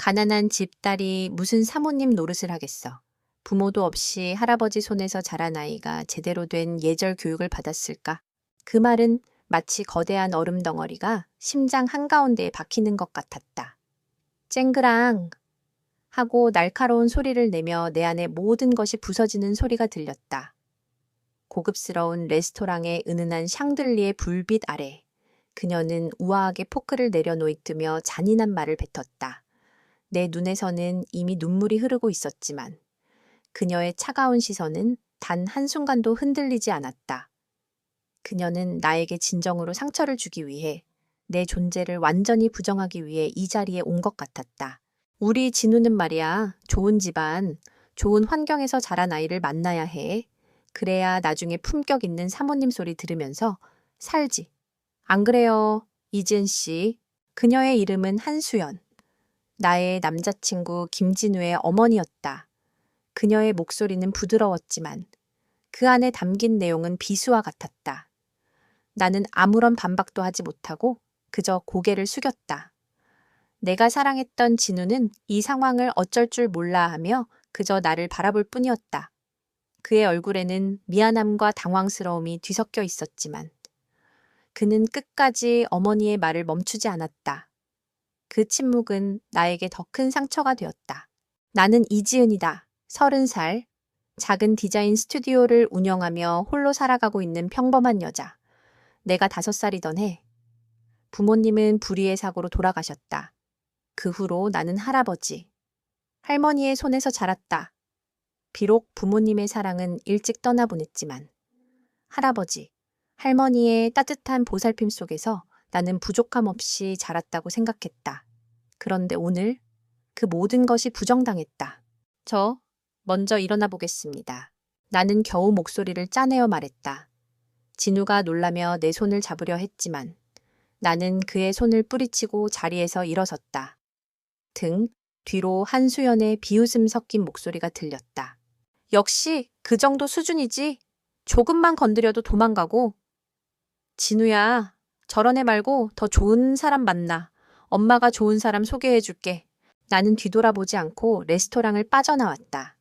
가난한 집 딸이 무슨 사모님 노릇을 하겠어. 부모도 없이 할아버지 손에서 자란 아이가 제대로 된 예절 교육을 받았을까? 그 말은 마치 거대한 얼음 덩어리가 심장 한가운데에 박히는 것 같았다. 쨍그랑 하고 날카로운 소리를 내며 내 안에 모든 것이 부서지는 소리가 들렸다. 고급스러운 레스토랑의 은은한 샹들리의 불빛 아래 그녀는 우아하게 포크를 내려놓이뜨며 잔인한 말을 뱉었다. 내 눈에서는 이미 눈물이 흐르고 있었지만 그녀의 차가운 시선은 단 한순간도 흔들리지 않았다. 그녀는 나에게 진정으로 상처를 주기 위해 내 존재를 완전히 부정하기 위해 이 자리에 온 것 같았다. 우리 진우는 말이야, 좋은 집안, 좋은 환경에서 자란 아이를 만나야 해. 그래야 나중에 품격 있는 사모님 소리 들으면서 살지. 안 그래요, 이지은 씨. 그녀의 이름은 한수연. 나의 남자친구 김진우의 어머니였다. 그녀의 목소리는 부드러웠지만 그 안에 담긴 내용은 비수와 같았다. 나는 아무런 반박도 하지 못하고 그저 고개를 숙였다. 내가 사랑했던 진우는 이 상황을 어쩔 줄 몰라 하며 그저 나를 바라볼 뿐이었다. 그의 얼굴에는 미안함과 당황스러움이 뒤섞여 있었지만 그는 끝까지 어머니의 말을 멈추지 않았다. 그 침묵은 나에게 더 큰 상처가 되었다. 나는 이지은이다. 30살. 작은 디자인 스튜디오를 운영하며 홀로 살아가고 있는 평범한 여자. 내가 5살이던 해. 부모님은 불의의 사고로 돌아가셨다. 그 후로 나는 할아버지, 할머니의 손에서 자랐다. 비록 부모님의 사랑은 일찍 떠나보냈지만 할아버지, 할머니의 따뜻한 보살핌 속에서 나는 부족함 없이 자랐다고 생각했다. 그런데 오늘 그 모든 것이 부정당했다. 저 먼저 일어나 보겠습니다. 나는 겨우 목소리를 짜내어 말했다. 진우가 놀라며 내 손을 잡으려 했지만 나는 그의 손을 뿌리치고 자리에서 일어섰다. 등 뒤로 한수연의 비웃음 섞인 목소리가 들렸다. 역시 그 정도 수준이지. 조금만 건드려도 도망가고. 진우야, 저런 애 말고 더 좋은 사람 만나. 엄마가 좋은 사람 소개해줄게. 나는 뒤돌아보지 않고 레스토랑을 빠져나왔다.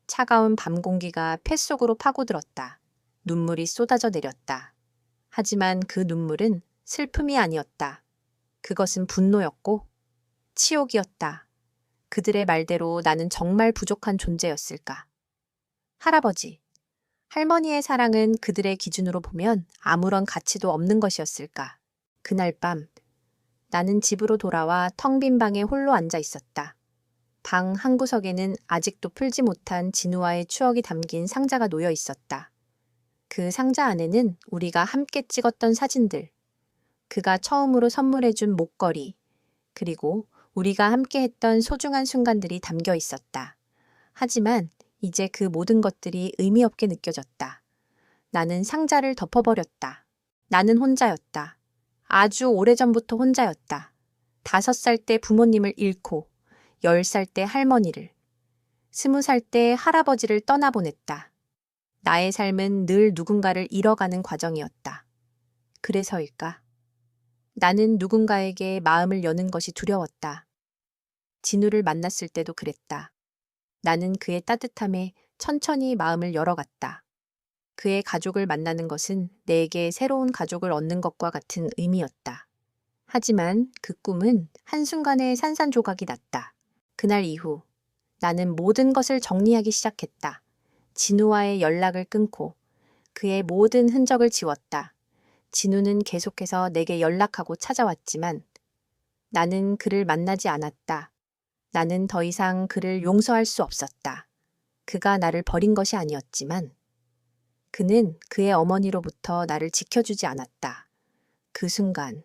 차가운 밤 공기가 폐 속으로 파고들었다. 눈물이 쏟아져 내렸다. 하지만 그 눈물은 슬픔이 아니었다. 그것은 분노였고 치욕이었다. 그들의 말대로 나는 정말 부족한 존재였을까. 할아버지, 할머니의 사랑은 그들의 기준으로 보면 아무런 가치도 없는 것이었을까. 그날 밤 나는 집으로 돌아와 텅 빈 방에 홀로 앉아 있었다. 방 한구석에는 아직도 풀지 못한 진우와의 추억이 담긴 상자가 놓여 있었다. 그 상자 안에는 우리가 함께 찍었던 사진들, 그가 처음으로 선물해준 목걸이, 그리고 우리가 함께 했던 소중한 순간들이 담겨 있었다. 하지만 이제 그 모든 것들이 의미 없게 느껴졌다. 나는 상자를 덮어버렸다. 나는 혼자였다. 아주 오래전부터 혼자였다. 5살 때 부모님을 잃고 10살 때 할머니를, 20살 때 할아버지를 떠나보냈다. 나의 삶은 늘 누군가를 잃어가는 과정이었다. 그래서일까? 나는 누군가에게 마음을 여는 것이 두려웠다. 진우를 만났을 때도 그랬다. 나는 그의 따뜻함에 천천히 마음을 열어갔다. 그의 가족을 만나는 것은 내게 새로운 가족을 얻는 것과 같은 의미였다. 하지만 그 꿈은 한순간에 산산조각이 났다. 그날 이후 나는 모든 것을 정리하기 시작했다. 진우와의 연락을 끊고 그의 모든 흔적을 지웠다. 진우는 계속해서 내게 연락하고 찾아왔지만 나는 그를 만나지 않았다. 나는 더 이상 그를 용서할 수 없었다. 그가 나를 버린 것이 아니었지만 그는 그의 어머니로부터 나를 지켜주지 않았다. 그 순간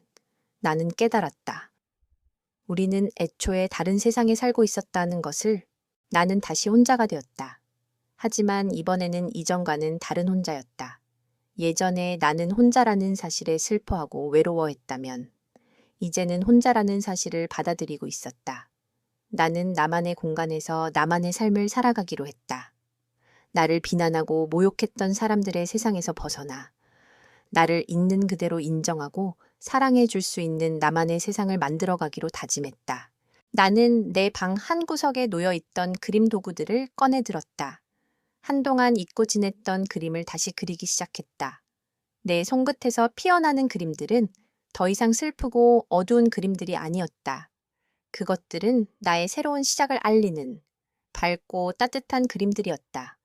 나는 깨달았다. 우리는 애초에 다른 세상에 살고 있었다는 것을. 나는 다시 혼자가 되었다. 하지만 이번에는 이전과는 다른 혼자였다. 예전에 나는 혼자라는 사실에 슬퍼하고 외로워했다면 이제는 혼자라는 사실을 받아들이고 있었다. 나는 나만의 공간에서 나만의 삶을 살아가기로 했다. 나를 비난하고 모욕했던 사람들의 세상에서 벗어나 나를 있는 그대로 인정하고 사랑해 줄 수 있는 나만의 세상을 만들어가기로 다짐했다. 나는 내 방 한 구석에 놓여 있던 그림 도구들을 꺼내 들었다. 한동안 잊고 지냈던 그림을 다시 그리기 시작했다. 내 손끝에서 피어나는 그림들은 더 이상 슬프고 어두운 그림들이 아니었다. 그것들은 나의 새로운 시작을 알리는 밝고 따뜻한 그림들이었다.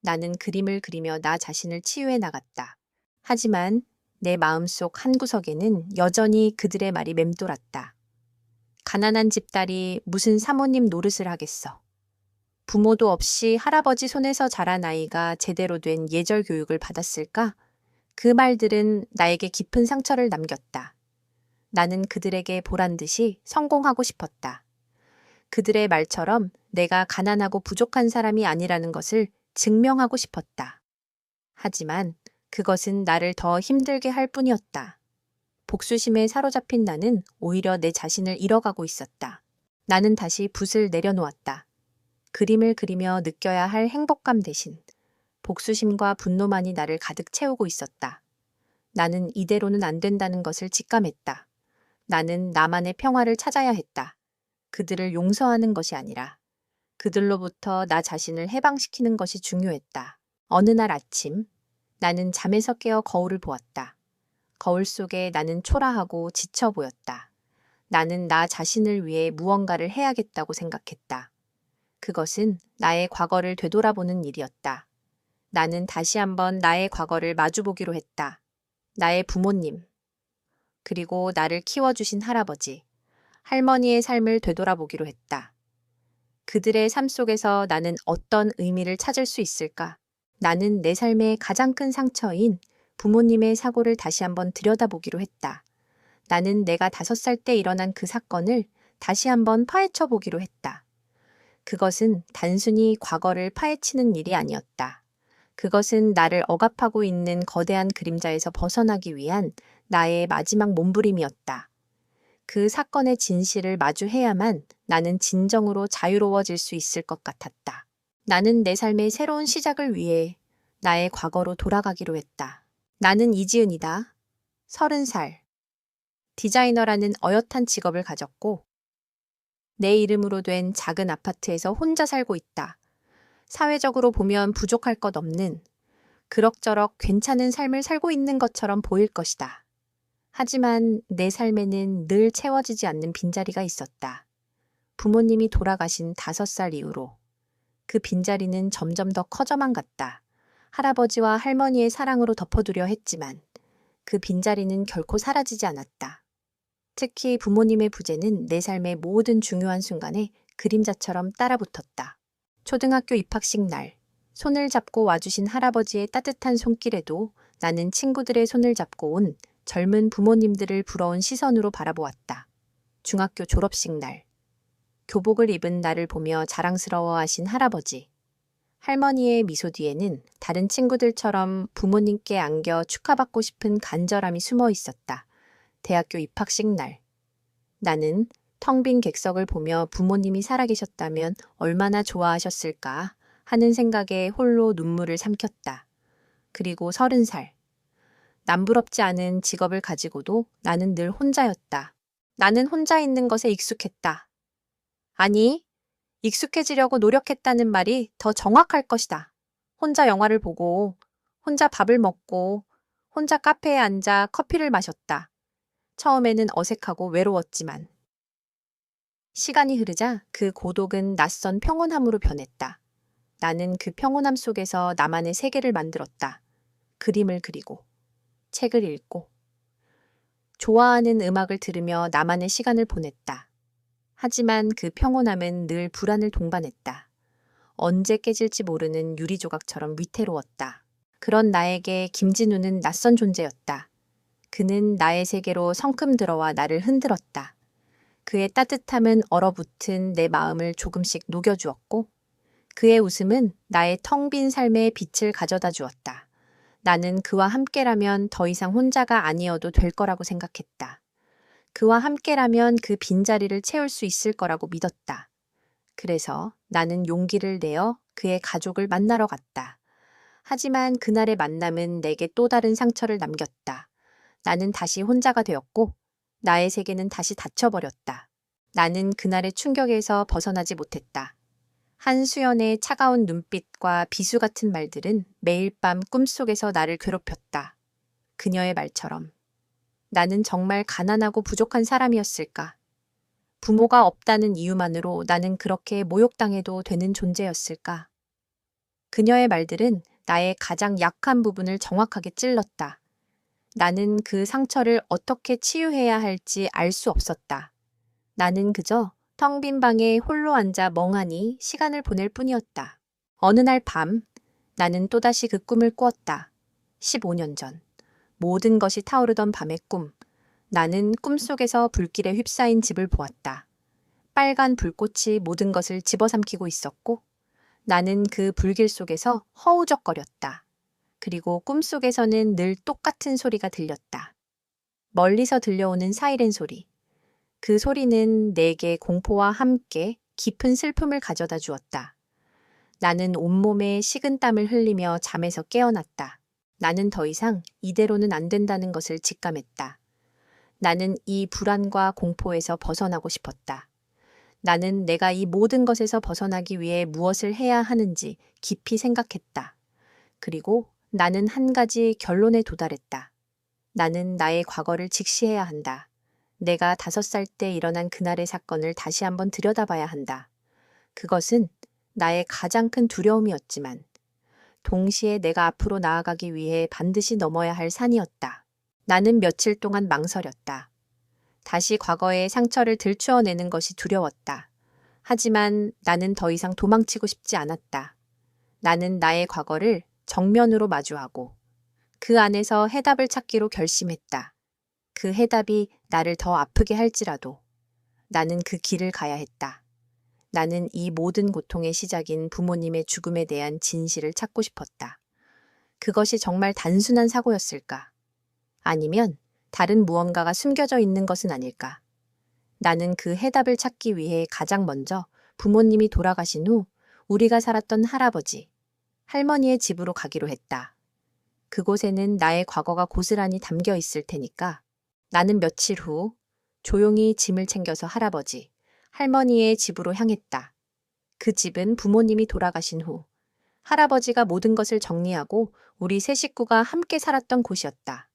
나는 그림을 그리며 나 자신을 치유해 나갔다. 하지만 내 마음속 한 구석에는 여전히 그들의 말이 맴돌았다. 가난한 집딸이 무슨 사모님 노릇을 하겠어. 부모도 없이 할아버지 손에서 자란 아이가 제대로 된 예절 교육을 받았을까? 그 말들은 나에게 깊은 상처를 남겼다. 나는 그들에게 보란 듯이 성공하고 싶었다. 그들의 말처럼 내가 가난하고 부족한 사람이 아니라는 것을 증명하고 싶었다. 하지만 그것은 나를 더 힘들게 할 뿐이었다. 복수심에 사로잡힌 나는 오히려 내 자신을 잃어가고 있었다. 나는 다시 붓을 내려놓았다. 그림을 그리며 느껴야 할 행복감 대신 복수심과 분노만이 나를 가득 채우고 있었다. 나는 이대로는 안 된다는 것을 직감했다. 나는 나만의 평화를 찾아야 했다. 그들을 용서하는 것이 아니라 그들로부터 나 자신을 해방시키는 것이 중요했다. 어느 날 아침, 나는 잠에서 깨어 거울을 보았다. 거울 속에 나는 초라하고 지쳐 보였다. 나는 나 자신을 위해 무언가를 해야겠다고 생각했다. 그것은 나의 과거를 되돌아보는 일이었다. 나는 다시 한번 나의 과거를 마주보기로 했다. 나의 부모님, 그리고 나를 키워주신 할아버지, 할머니의 삶을 되돌아보기로 했다. 그들의 삶 속에서 나는 어떤 의미를 찾을 수 있을까? 나는 내 삶의 가장 큰 상처인 부모님의 사고를 다시 한번 들여다보기로 했다. 나는 내가 5살 때 일어난 그 사건을 다시 한번 파헤쳐 보기로 했다. 그것은 단순히 과거를 파헤치는 일이 아니었다. 그것은 나를 억압하고 있는 거대한 그림자에서 벗어나기 위한 나의 마지막 몸부림이었다. 그 사건의 진실을 마주해야만 나는 진정으로 자유로워질 수 있을 것 같았다. 나는 내 삶의 새로운 시작을 위해 나의 과거로 돌아가기로 했다. 나는 이지은이다. 30살. 디자이너라는 어엿한 직업을 가졌고 내 이름으로 된 작은 아파트에서 혼자 살고 있다. 사회적으로 보면 부족할 것 없는 그럭저럭 괜찮은 삶을 살고 있는 것처럼 보일 것이다. 하지만 내 삶에는 늘 채워지지 않는 빈자리가 있었다. 부모님이 돌아가신 5살 이후로 그 빈자리는 점점 더 커져만 갔다. 할아버지와 할머니의 사랑으로 덮어두려 했지만 그 빈자리는 결코 사라지지 않았다. 특히 부모님의 부재는 내 삶의 모든 중요한 순간에 그림자처럼 따라붙었다. 초등학교 입학식 날, 손을 잡고 와주신 할아버지의 따뜻한 손길에도 나는 친구들의 손을 잡고 온 젊은 부모님들을 부러운 시선으로 바라보았다. 중학교 졸업식 날, 교복을 입은 나를 보며 자랑스러워하신 할아버지. 할머니의 미소 뒤에는 다른 친구들처럼 부모님께 안겨 축하받고 싶은 간절함이 숨어 있었다. 대학교 입학식 날, 나는 텅 빈 객석을 보며 부모님이 살아계셨다면 얼마나 좋아하셨을까 하는 생각에 홀로 눈물을 삼켰다. 그리고 30살. 남부럽지 않은 직업을 가지고도 나는 늘 혼자였다. 나는 혼자 있는 것에 익숙했다. 아니, 익숙해지려고 노력했다는 말이 더 정확할 것이다. 혼자 영화를 보고, 혼자 밥을 먹고, 혼자 카페에 앉아 커피를 마셨다. 처음에는 어색하고 외로웠지만. 시간이 흐르자 그 고독은 낯선 평온함으로 변했다. 나는 그 평온함 속에서 나만의 세계를 만들었다. 그림을 그리고, 책을 읽고, 좋아하는 음악을 들으며 나만의 시간을 보냈다. 하지만 그 평온함은 늘 불안을 동반했다. 언제 깨질지 모르는 유리조각처럼 위태로웠다. 그런 나에게 김진우는 낯선 존재였다. 그는 나의 세계로 성큼 들어와 나를 흔들었다. 그의 따뜻함은 얼어붙은 내 마음을 조금씩 녹여주었고 그의 웃음은 나의 텅 빈 삶에 빛을 가져다 주었다. 나는 그와 함께라면 더 이상 혼자가 아니어도 될 거라고 생각했다. 그와 함께라면 그 빈자리를 채울 수 있을 거라고 믿었다. 그래서 나는 용기를 내어 그의 가족을 만나러 갔다. 하지만 그날의 만남은 내게 또 다른 상처를 남겼다. 나는 다시 혼자가 되었고 나의 세계는 다시 닫혀버렸다. 나는 그날의 충격에서 벗어나지 못했다. 한수연의 차가운 눈빛과 비수 같은 말들은 매일 밤 꿈속에서 나를 괴롭혔다. 그녀의 말처럼. 나는 정말 가난하고 부족한 사람이었을까? 부모가 없다는 이유만으로 나는 그렇게 모욕당해도 되는 존재였을까? 그녀의 말들은 나의 가장 약한 부분을 정확하게 찔렀다. 나는 그 상처를 어떻게 치유해야 할지 알 수 없었다. 나는 그저 텅 빈 방에 홀로 앉아 멍하니 시간을 보낼 뿐이었다. 어느 날 밤, 나는 또다시 그 꿈을 꾸었다. 15년 전. 모든 것이 타오르던 밤의 꿈. 나는 꿈속에서 불길에 휩싸인 집을 보았다. 빨간 불꽃이 모든 것을 집어삼키고 있었고, 나는 그 불길 속에서 허우적거렸다. 그리고 꿈속에서는 늘 똑같은 소리가 들렸다. 멀리서 들려오는 사이렌 소리. 그 소리는 내게 공포와 함께 깊은 슬픔을 가져다 주었다. 나는 온몸에 식은땀을 흘리며 잠에서 깨어났다. 나는 더 이상 이대로는 안 된다는 것을 직감했다. 나는 이 불안과 공포에서 벗어나고 싶었다. 나는 내가 이 모든 것에서 벗어나기 위해 무엇을 해야 하는지 깊이 생각했다. 그리고 나는 한 가지 결론에 도달했다. 나는 나의 과거를 직시해야 한다. 내가 5살 때 일어난 그날의 사건을 다시 한번 들여다봐야 한다. 그것은 나의 가장 큰 두려움이었지만 동시에 내가 앞으로 나아가기 위해 반드시 넘어야 할 산이었다. 나는 며칠 동안 망설였다. 다시 과거의 상처를 들추어내는 것이 두려웠다. 하지만 나는 더 이상 도망치고 싶지 않았다. 나는 나의 과거를 정면으로 마주하고 그 안에서 해답을 찾기로 결심했다. 그 해답이 나를 더 아프게 할지라도 나는 그 길을 가야 했다. 나는 이 모든 고통의 시작인 부모님의 죽음에 대한 진실을 찾고 싶었다. 그것이 정말 단순한 사고였을까? 아니면 다른 무언가가 숨겨져 있는 것은 아닐까? 나는 그 해답을 찾기 위해 가장 먼저 부모님이 돌아가신 후 우리가 살았던 할아버지, 할머니의 집으로 가기로 했다. 그곳에는 나의 과거가 고스란히 담겨 있을 테니까 나는 며칠 후 조용히 짐을 챙겨서 할아버지, 할머니의 집으로 향했다. 그 집은 부모님이 돌아가신 후 할아버지가 모든 것을 정리하고 우리 세 식구가 함께 살았던 곳이었다.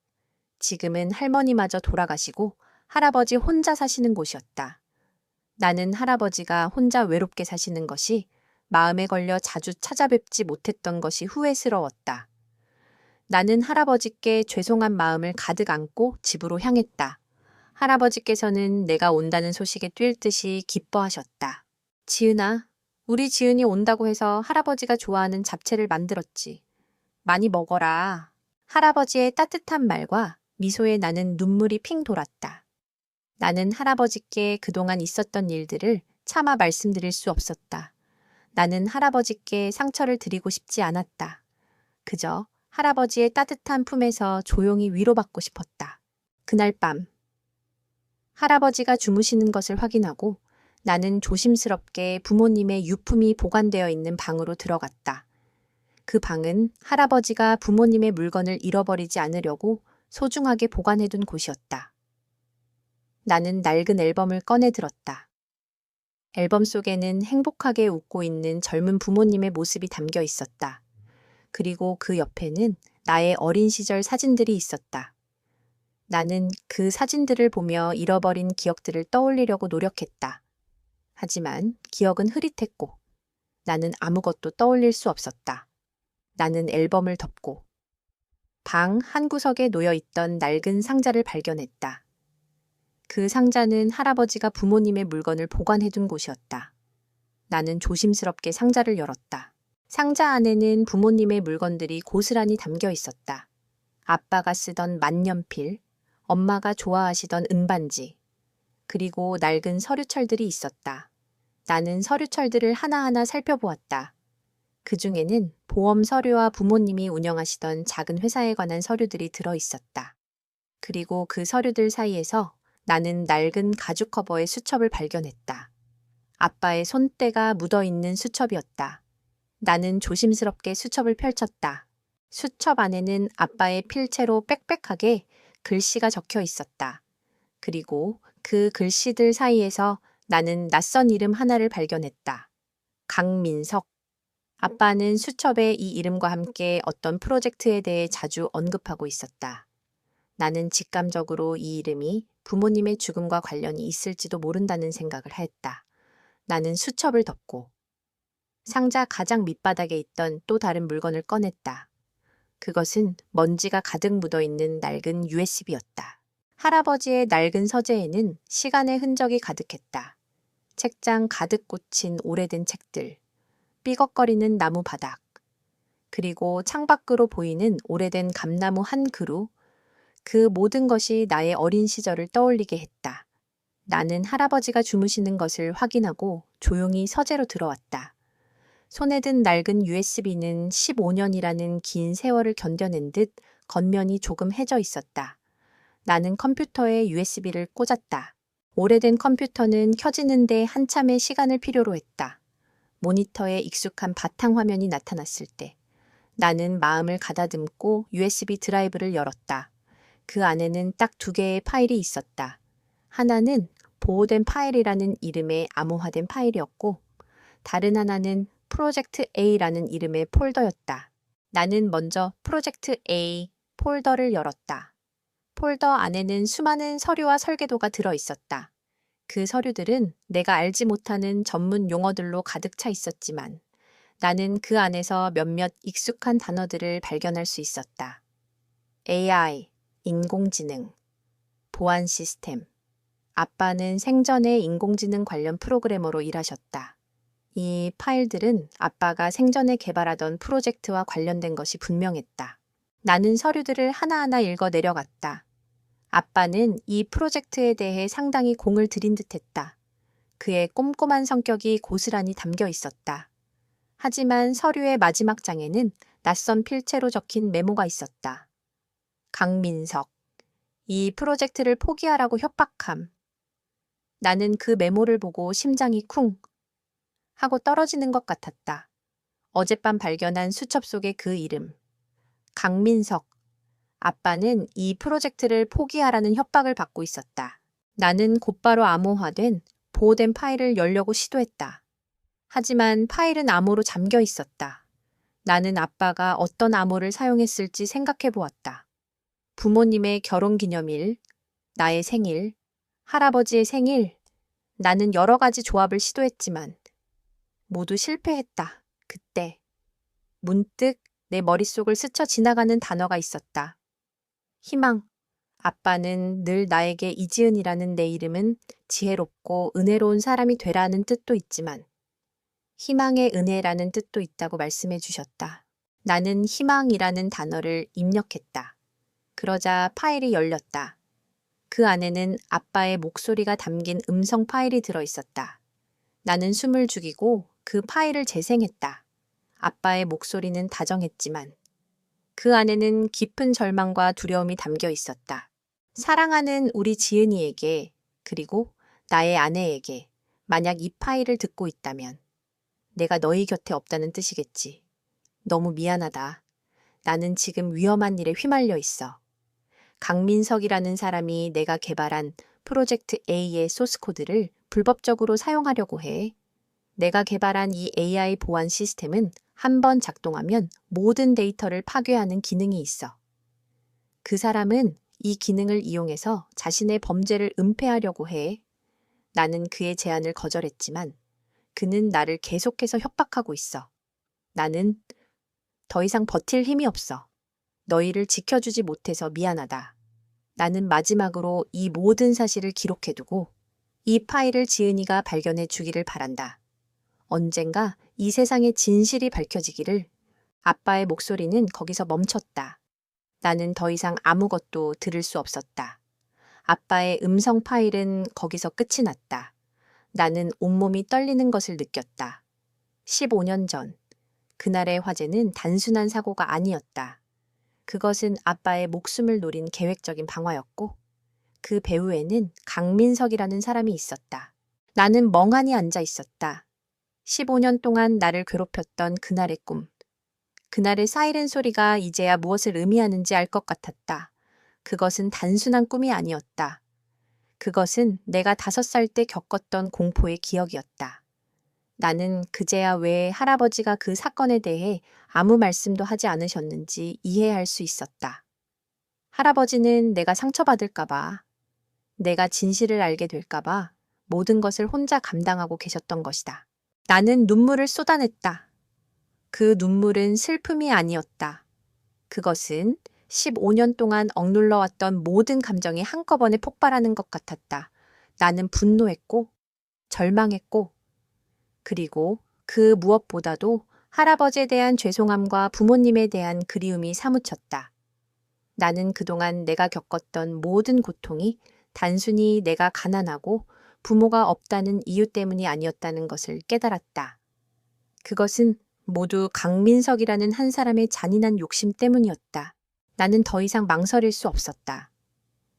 지금은 할머니마저 돌아가시고 할아버지 혼자 사시는 곳이었다. 나는 할아버지가 혼자 외롭게 사시는 것이 마음에 걸려 자주 찾아뵙지 못했던 것이 후회스러웠다. 나는 할아버지께 죄송한 마음을 가득 안고 집으로 향했다. 할아버지께서는 내가 온다는 소식에 뛸 듯이 기뻐하셨다. 지은아, 우리 지은이 온다고 해서 할아버지가 좋아하는 잡채를 만들었지. 많이 먹어라. 할아버지의 따뜻한 말과 미소에 나는 눈물이 핑 돌았다. 나는 할아버지께 그동안 있었던 일들을 차마 말씀드릴 수 없었다. 나는 할아버지께 상처를 드리고 싶지 않았다. 그저 할아버지의 따뜻한 품에서 조용히 위로받고 싶었다. 그날 밤, 할아버지가 주무시는 것을 확인하고 나는 조심스럽게 부모님의 유품이 보관되어 있는 방으로 들어갔다. 그 방은 할아버지가 부모님의 물건을 잃어버리지 않으려고 소중하게 보관해둔 곳이었다. 나는 낡은 앨범을 꺼내 들었다. 앨범 속에는 행복하게 웃고 있는 젊은 부모님의 모습이 담겨 있었다. 그리고 그 옆에는 나의 어린 시절 사진들이 있었다. 나는 그 사진들을 보며 잃어버린 기억들을 떠올리려고 노력했다. 하지만 기억은 흐릿했고 나는 아무것도 떠올릴 수 없었다. 나는 앨범을 덮고 방 한 구석에 놓여 있던 낡은 상자를 발견했다. 그 상자는 할아버지가 부모님의 물건을 보관해둔 곳이었다. 나는 조심스럽게 상자를 열었다. 상자 안에는 부모님의 물건들이 고스란히 담겨 있었다. 아빠가 쓰던 만년필, 엄마가 좋아하시던 은반지, 그리고 낡은 서류철들이 있었다. 나는 서류철들을 하나하나 살펴보았다. 그 중에는 보험 서류와 부모님이 운영하시던 작은 회사에 관한 서류들이 들어 있었다. 그리고 그 서류들 사이에서 나는 낡은 가죽 커버의 수첩을 발견했다. 아빠의 손때가 묻어있는 수첩이었다. 나는 조심스럽게 수첩을 펼쳤다. 수첩 안에는 아빠의 필체로 빽빽하게 글씨가 적혀 있었다. 그리고 그 글씨들 사이에서 나는 낯선 이름 하나를 발견했다. 강민석. 아빠는 수첩에 이 이름과 함께 어떤 프로젝트에 대해 자주 언급하고 있었다. 나는 직감적으로 이 이름이 부모님의 죽음과 관련이 있을지도 모른다는 생각을 했다. 나는 수첩을 덮고 상자 가장 밑바닥에 있던 또 다른 물건을 꺼냈다. 그것은 먼지가 가득 묻어있는 낡은 USB였다. 할아버지의 낡은 서재에는 시간의 흔적이 가득했다. 책장 가득 꽂힌 오래된 책들, 삐걱거리는 나무 바닥, 그리고 창밖으로 보이는 오래된 감나무 한 그루, 그 모든 것이 나의 어린 시절을 떠올리게 했다. 나는 할아버지가 주무시는 것을 확인하고 조용히 서재로 들어왔다. 손에 든 낡은 USB는 15년이라는 긴 세월을 견뎌낸 듯 겉면이 조금 해져 있었다. 나는 컴퓨터에 USB를 꽂았다. 오래된 컴퓨터는 켜지는데 한참의 시간을 필요로 했다. 모니터에 익숙한 바탕화면이 나타났을 때 나는 마음을 가다듬고 USB 드라이브를 열었다. 그 안에는 딱 2개의 파일이 있었다. 하나는 보호된 파일이라는 이름의 암호화된 파일이었고 다른 하나는 프로젝트 A라는 이름의 폴더였다. 나는 먼저 프로젝트 A 폴더를 열었다. 폴더 안에는 수많은 서류와 설계도가 들어 있었다. 그 서류들은 내가 알지 못하는 전문 용어들로 가득 차 있었지만 나는 그 안에서 몇몇 익숙한 단어들을 발견할 수 있었다. AI, 인공지능, 보안 시스템. 아빠는 생전에 인공지능 관련 프로그래머로 일하셨다. 이 파일들은 아빠가 생전에 개발하던 프로젝트와 관련된 것이 분명했다. 나는 서류들을 하나하나 읽어 내려갔다. 아빠는 이 프로젝트에 대해 상당히 공을 들인 듯했다. 그의 꼼꼼한 성격이 고스란히 담겨 있었다. 하지만 서류의 마지막 장에는 낯선 필체로 적힌 메모가 있었다. 강민석. 이 프로젝트를 포기하라고 협박함. 나는 그 메모를 보고 심장이 쿵 하고 떨어지는 것 같았다. 어젯밤 발견한 수첩 속의 그 이름. 강민석. 아빠는 이 프로젝트를 포기하라는 협박을 받고 있었다. 나는 곧바로 암호화된 보호된 파일을 열려고 시도했다. 하지만 파일은 암호로 잠겨 있었다. 나는 아빠가 어떤 암호를 사용했을지 생각해 보았다. 부모님의 결혼기념일, 나의 생일, 할아버지의 생일, 나는 여러 가지 조합을 시도했지만 모두 실패했다. 그때 문득 내 머릿속을 스쳐 지나가는 단어가 있었다. 희망. 아빠는 늘 나에게 이지은이라는 내 이름은 지혜롭고 은혜로운 사람이 되라는 뜻도 있지만 희망의 은혜라는 뜻도 있다고 말씀해 주셨다. 나는 희망이라는 단어를 입력했다. 그러자 파일이 열렸다. 그 안에는 아빠의 목소리가 담긴 음성 파일이 들어 있었다. 나는 숨을 죽이고 그 파일을 재생했다. 아빠의 목소리는 다정했지만 그 안에는 깊은 절망과 두려움이 담겨 있었다. 사랑하는 우리 지은이에게 그리고 나의 아내에게 만약 이 파일을 듣고 있다면 내가 너희 곁에 없다는 뜻이겠지. 너무 미안하다. 나는 지금 위험한 일에 휘말려 있어. 강민석이라는 사람이 내가 개발한 프로젝트 A의 소스코드를 불법적으로 사용하려고 해. 내가 개발한 이 AI 보안 시스템은 한 번 작동하면 모든 데이터를 파괴하는 기능이 있어. 그 사람은 이 기능을 이용해서 자신의 범죄를 은폐하려고 해. 나는 그의 제안을 거절했지만 그는 나를 계속해서 협박하고 있어. 나는 더 이상 버틸 힘이 없어. 너희를 지켜주지 못해서 미안하다. 나는 마지막으로 이 모든 사실을 기록해두고 이 파일을 지은이가 발견해 주기를 바란다. 언젠가 이 세상의 진실이 밝혀지기를. 아빠의 목소리는 거기서 멈췄다. 나는 더 이상 아무것도 들을 수 없었다. 아빠의 음성 파일은 거기서 끝이 났다. 나는 온몸이 떨리는 것을 느꼈다. 15년 전, 그날의 화재는 단순한 사고가 아니었다. 그것은 아빠의 목숨을 노린 계획적인 방화였고 그 배후에는 강민석이라는 사람이 있었다. 나는 멍하니 앉아 있었다. 15년 동안 나를 괴롭혔던 그날의 꿈. 그날의 사이렌 소리가 이제야 무엇을 의미하는지 알 것 같았다. 그것은 단순한 꿈이 아니었다. 그것은 내가 5살 때 겪었던 공포의 기억이었다. 나는 그제야 왜 할아버지가 그 사건에 대해 아무 말씀도 하지 않으셨는지 이해할 수 있었다. 할아버지는 내가 상처받을까봐, 내가 진실을 알게 될까봐 모든 것을 혼자 감당하고 계셨던 것이다. 나는 눈물을 쏟아냈다. 그 눈물은 슬픔이 아니었다. 그것은 15년 동안 억눌러왔던 모든 감정이 한꺼번에 폭발하는 것 같았다. 나는 분노했고, 절망했고, 그리고 그 무엇보다도 할아버지에 대한 죄송함과 부모님에 대한 그리움이 사무쳤다. 나는 그동안 내가 겪었던 모든 고통이 단순히 내가 가난하고 부모가 없다는 이유 때문이 아니었다는 것을 깨달았다. 그것은 모두 강민석이라는 한 사람의 잔인한 욕심 때문이었다. 나는 더 이상 망설일 수 없었다.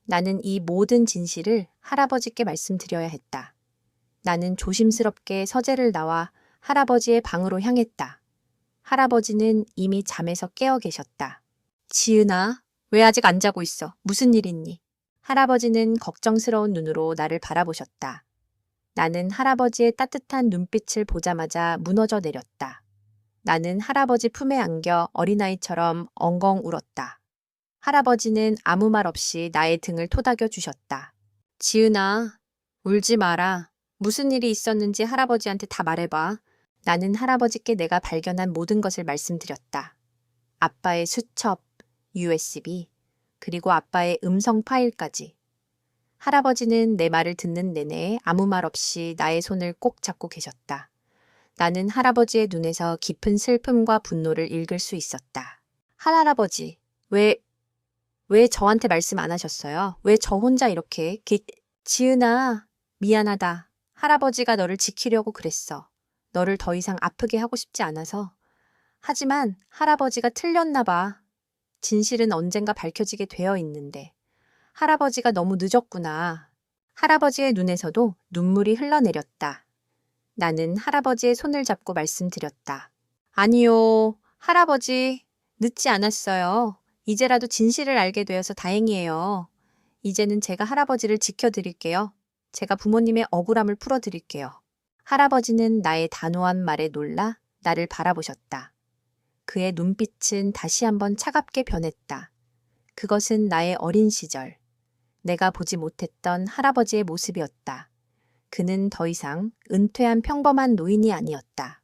나는 이 모든 진실을 할아버지께 말씀드려야 했다. 나는 조심스럽게 서재를 나와 할아버지의 방으로 향했다. 할아버지는 이미 잠에서 깨어 계셨다. 지은아, 왜 아직 안 자고 있어? 무슨 일 있니? 할아버지는 걱정스러운 눈으로 나를 바라보셨다. 나는 할아버지의 따뜻한 눈빛을 보자마자 무너져 내렸다. 나는 할아버지 품에 안겨 어린아이처럼 엉엉 울었다. 할아버지는 아무 말 없이 나의 등을 토닥여 주셨다. 지은아, 울지 마라. 무슨 일이 있었는지 할아버지한테 다 말해봐. 나는 할아버지께 내가 발견한 모든 것을 말씀드렸다. 아빠의 수첩, USB, 그리고 아빠의 음성 파일까지. 할아버지는 내 말을 듣는 내내 아무 말 없이 나의 손을 꼭 잡고 계셨다. 나는 할아버지의 눈에서 깊은 슬픔과 분노를 읽을 수 있었다. 할아버지, 왜 저한테 말씀 안 하셨어요? 왜 저 혼자 이렇게 지은아, 미안하다. 할아버지가 너를 지키려고 그랬어. 너를 더 이상 아프게 하고 싶지 않아서. 하지만 할아버지가 틀렸나 봐. 진실은 언젠가 밝혀지게 되어 있는데. 할아버지가 너무 늦었구나. 할아버지의 눈에서도 눈물이 흘러내렸다. 나는 할아버지의 손을 잡고 말씀드렸다. 아니요, 할아버지, 늦지 않았어요. 이제라도 진실을 알게 되어서 다행이에요. 이제는 제가 할아버지를 지켜드릴게요. 제가 부모님의 억울함을 풀어드릴게요. 할아버지는 나의 단호한 말에 놀라 나를 바라보셨다. 그의 눈빛은 다시 한번 차갑게 변했다. 그것은 나의 어린 시절, 내가 보지 못했던 할아버지의 모습이었다. 그는 더 이상 은퇴한 평범한 노인이 아니었다.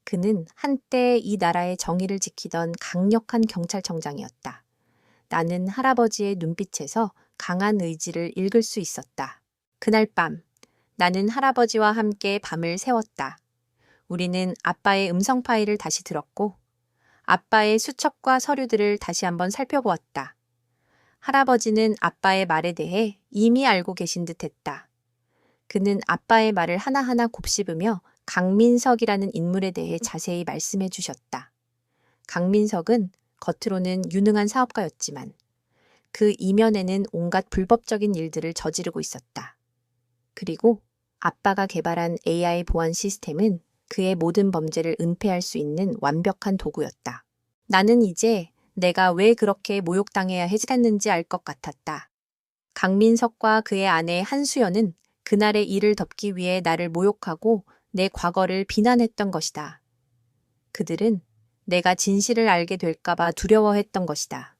그는 한때 이 나라의 정의를 지키던 강력한 경찰청장이었다. 나는 할아버지의 눈빛에서 강한 의지를 읽을 수 있었다. 그날 밤, 나는 할아버지와 함께 밤을 새웠다. 우리는 아빠의 음성 파일을 다시 들었고, 아빠의 수첩과 서류들을 다시 한번 살펴보았다. 할아버지는 아빠의 말에 대해 이미 알고 계신 듯 했다. 그는 아빠의 말을 하나하나 곱씹으며 강민석이라는 인물에 대해 자세히 말씀해 주셨다. 강민석은 겉으로는 유능한 사업가였지만 그 이면에는 온갖 불법적인 일들을 저지르고 있었다. 그리고 아빠가 개발한 AI 보안 시스템은 그의 모든 범죄를 은폐할 수 있는 완벽한 도구였다. 나는 이제 내가 왜 그렇게 모욕당해야 했는지 알 것 같았다. 강민석과 그의 아내 한수연은 그날의 일을 덮기 위해 나를 모욕하고 내 과거를 비난했던 것이다. 그들은 내가 진실을 알게 될까봐 두려워했던 것이다.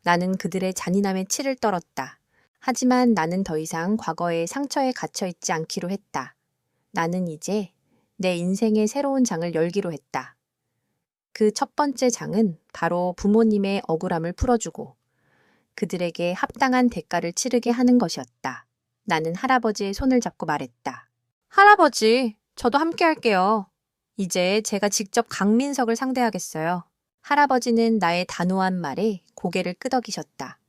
나는 그들의 잔인함에 치를 떨었다. 하지만 나는 더 이상 과거의 상처에 갇혀있지 않기로 했다. 나는 이제 내 인생의 새로운 장을 열기로 했다. 그 첫 번째 장은 바로 부모님의 억울함을 풀어주고 그들에게 합당한 대가를 치르게 하는 것이었다. 나는 할아버지의 손을 잡고 말했다. 할아버지, 저도 함께 할게요. 이제 제가 직접 강민석을 상대하겠어요. 할아버지는 나의 단호한 말에 고개를 끄덕이셨다.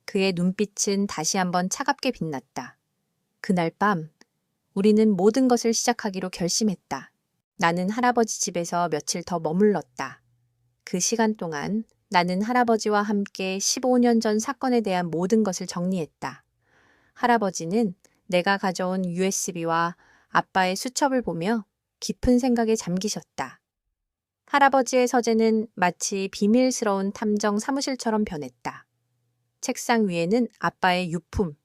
그의 눈빛은 다시 한번 차갑게 빛났다. 그날 밤, 우리는 모든 것을 시작하기로 결심했다. 나는 할아버지 집에서 며칠 더 머물렀다. 그 시간 동안 나는 할아버지와 함께 15년 전 사건에 대한 모든 것을 정리했다. 할아버지는 내가 가져온 USB와 아빠의 수첩을 보며 깊은 생각에 잠기셨다. 할아버지의 서재는 마치 비밀스러운 탐정 사무실처럼 변했다. 책상 위에는 아빠의 유품,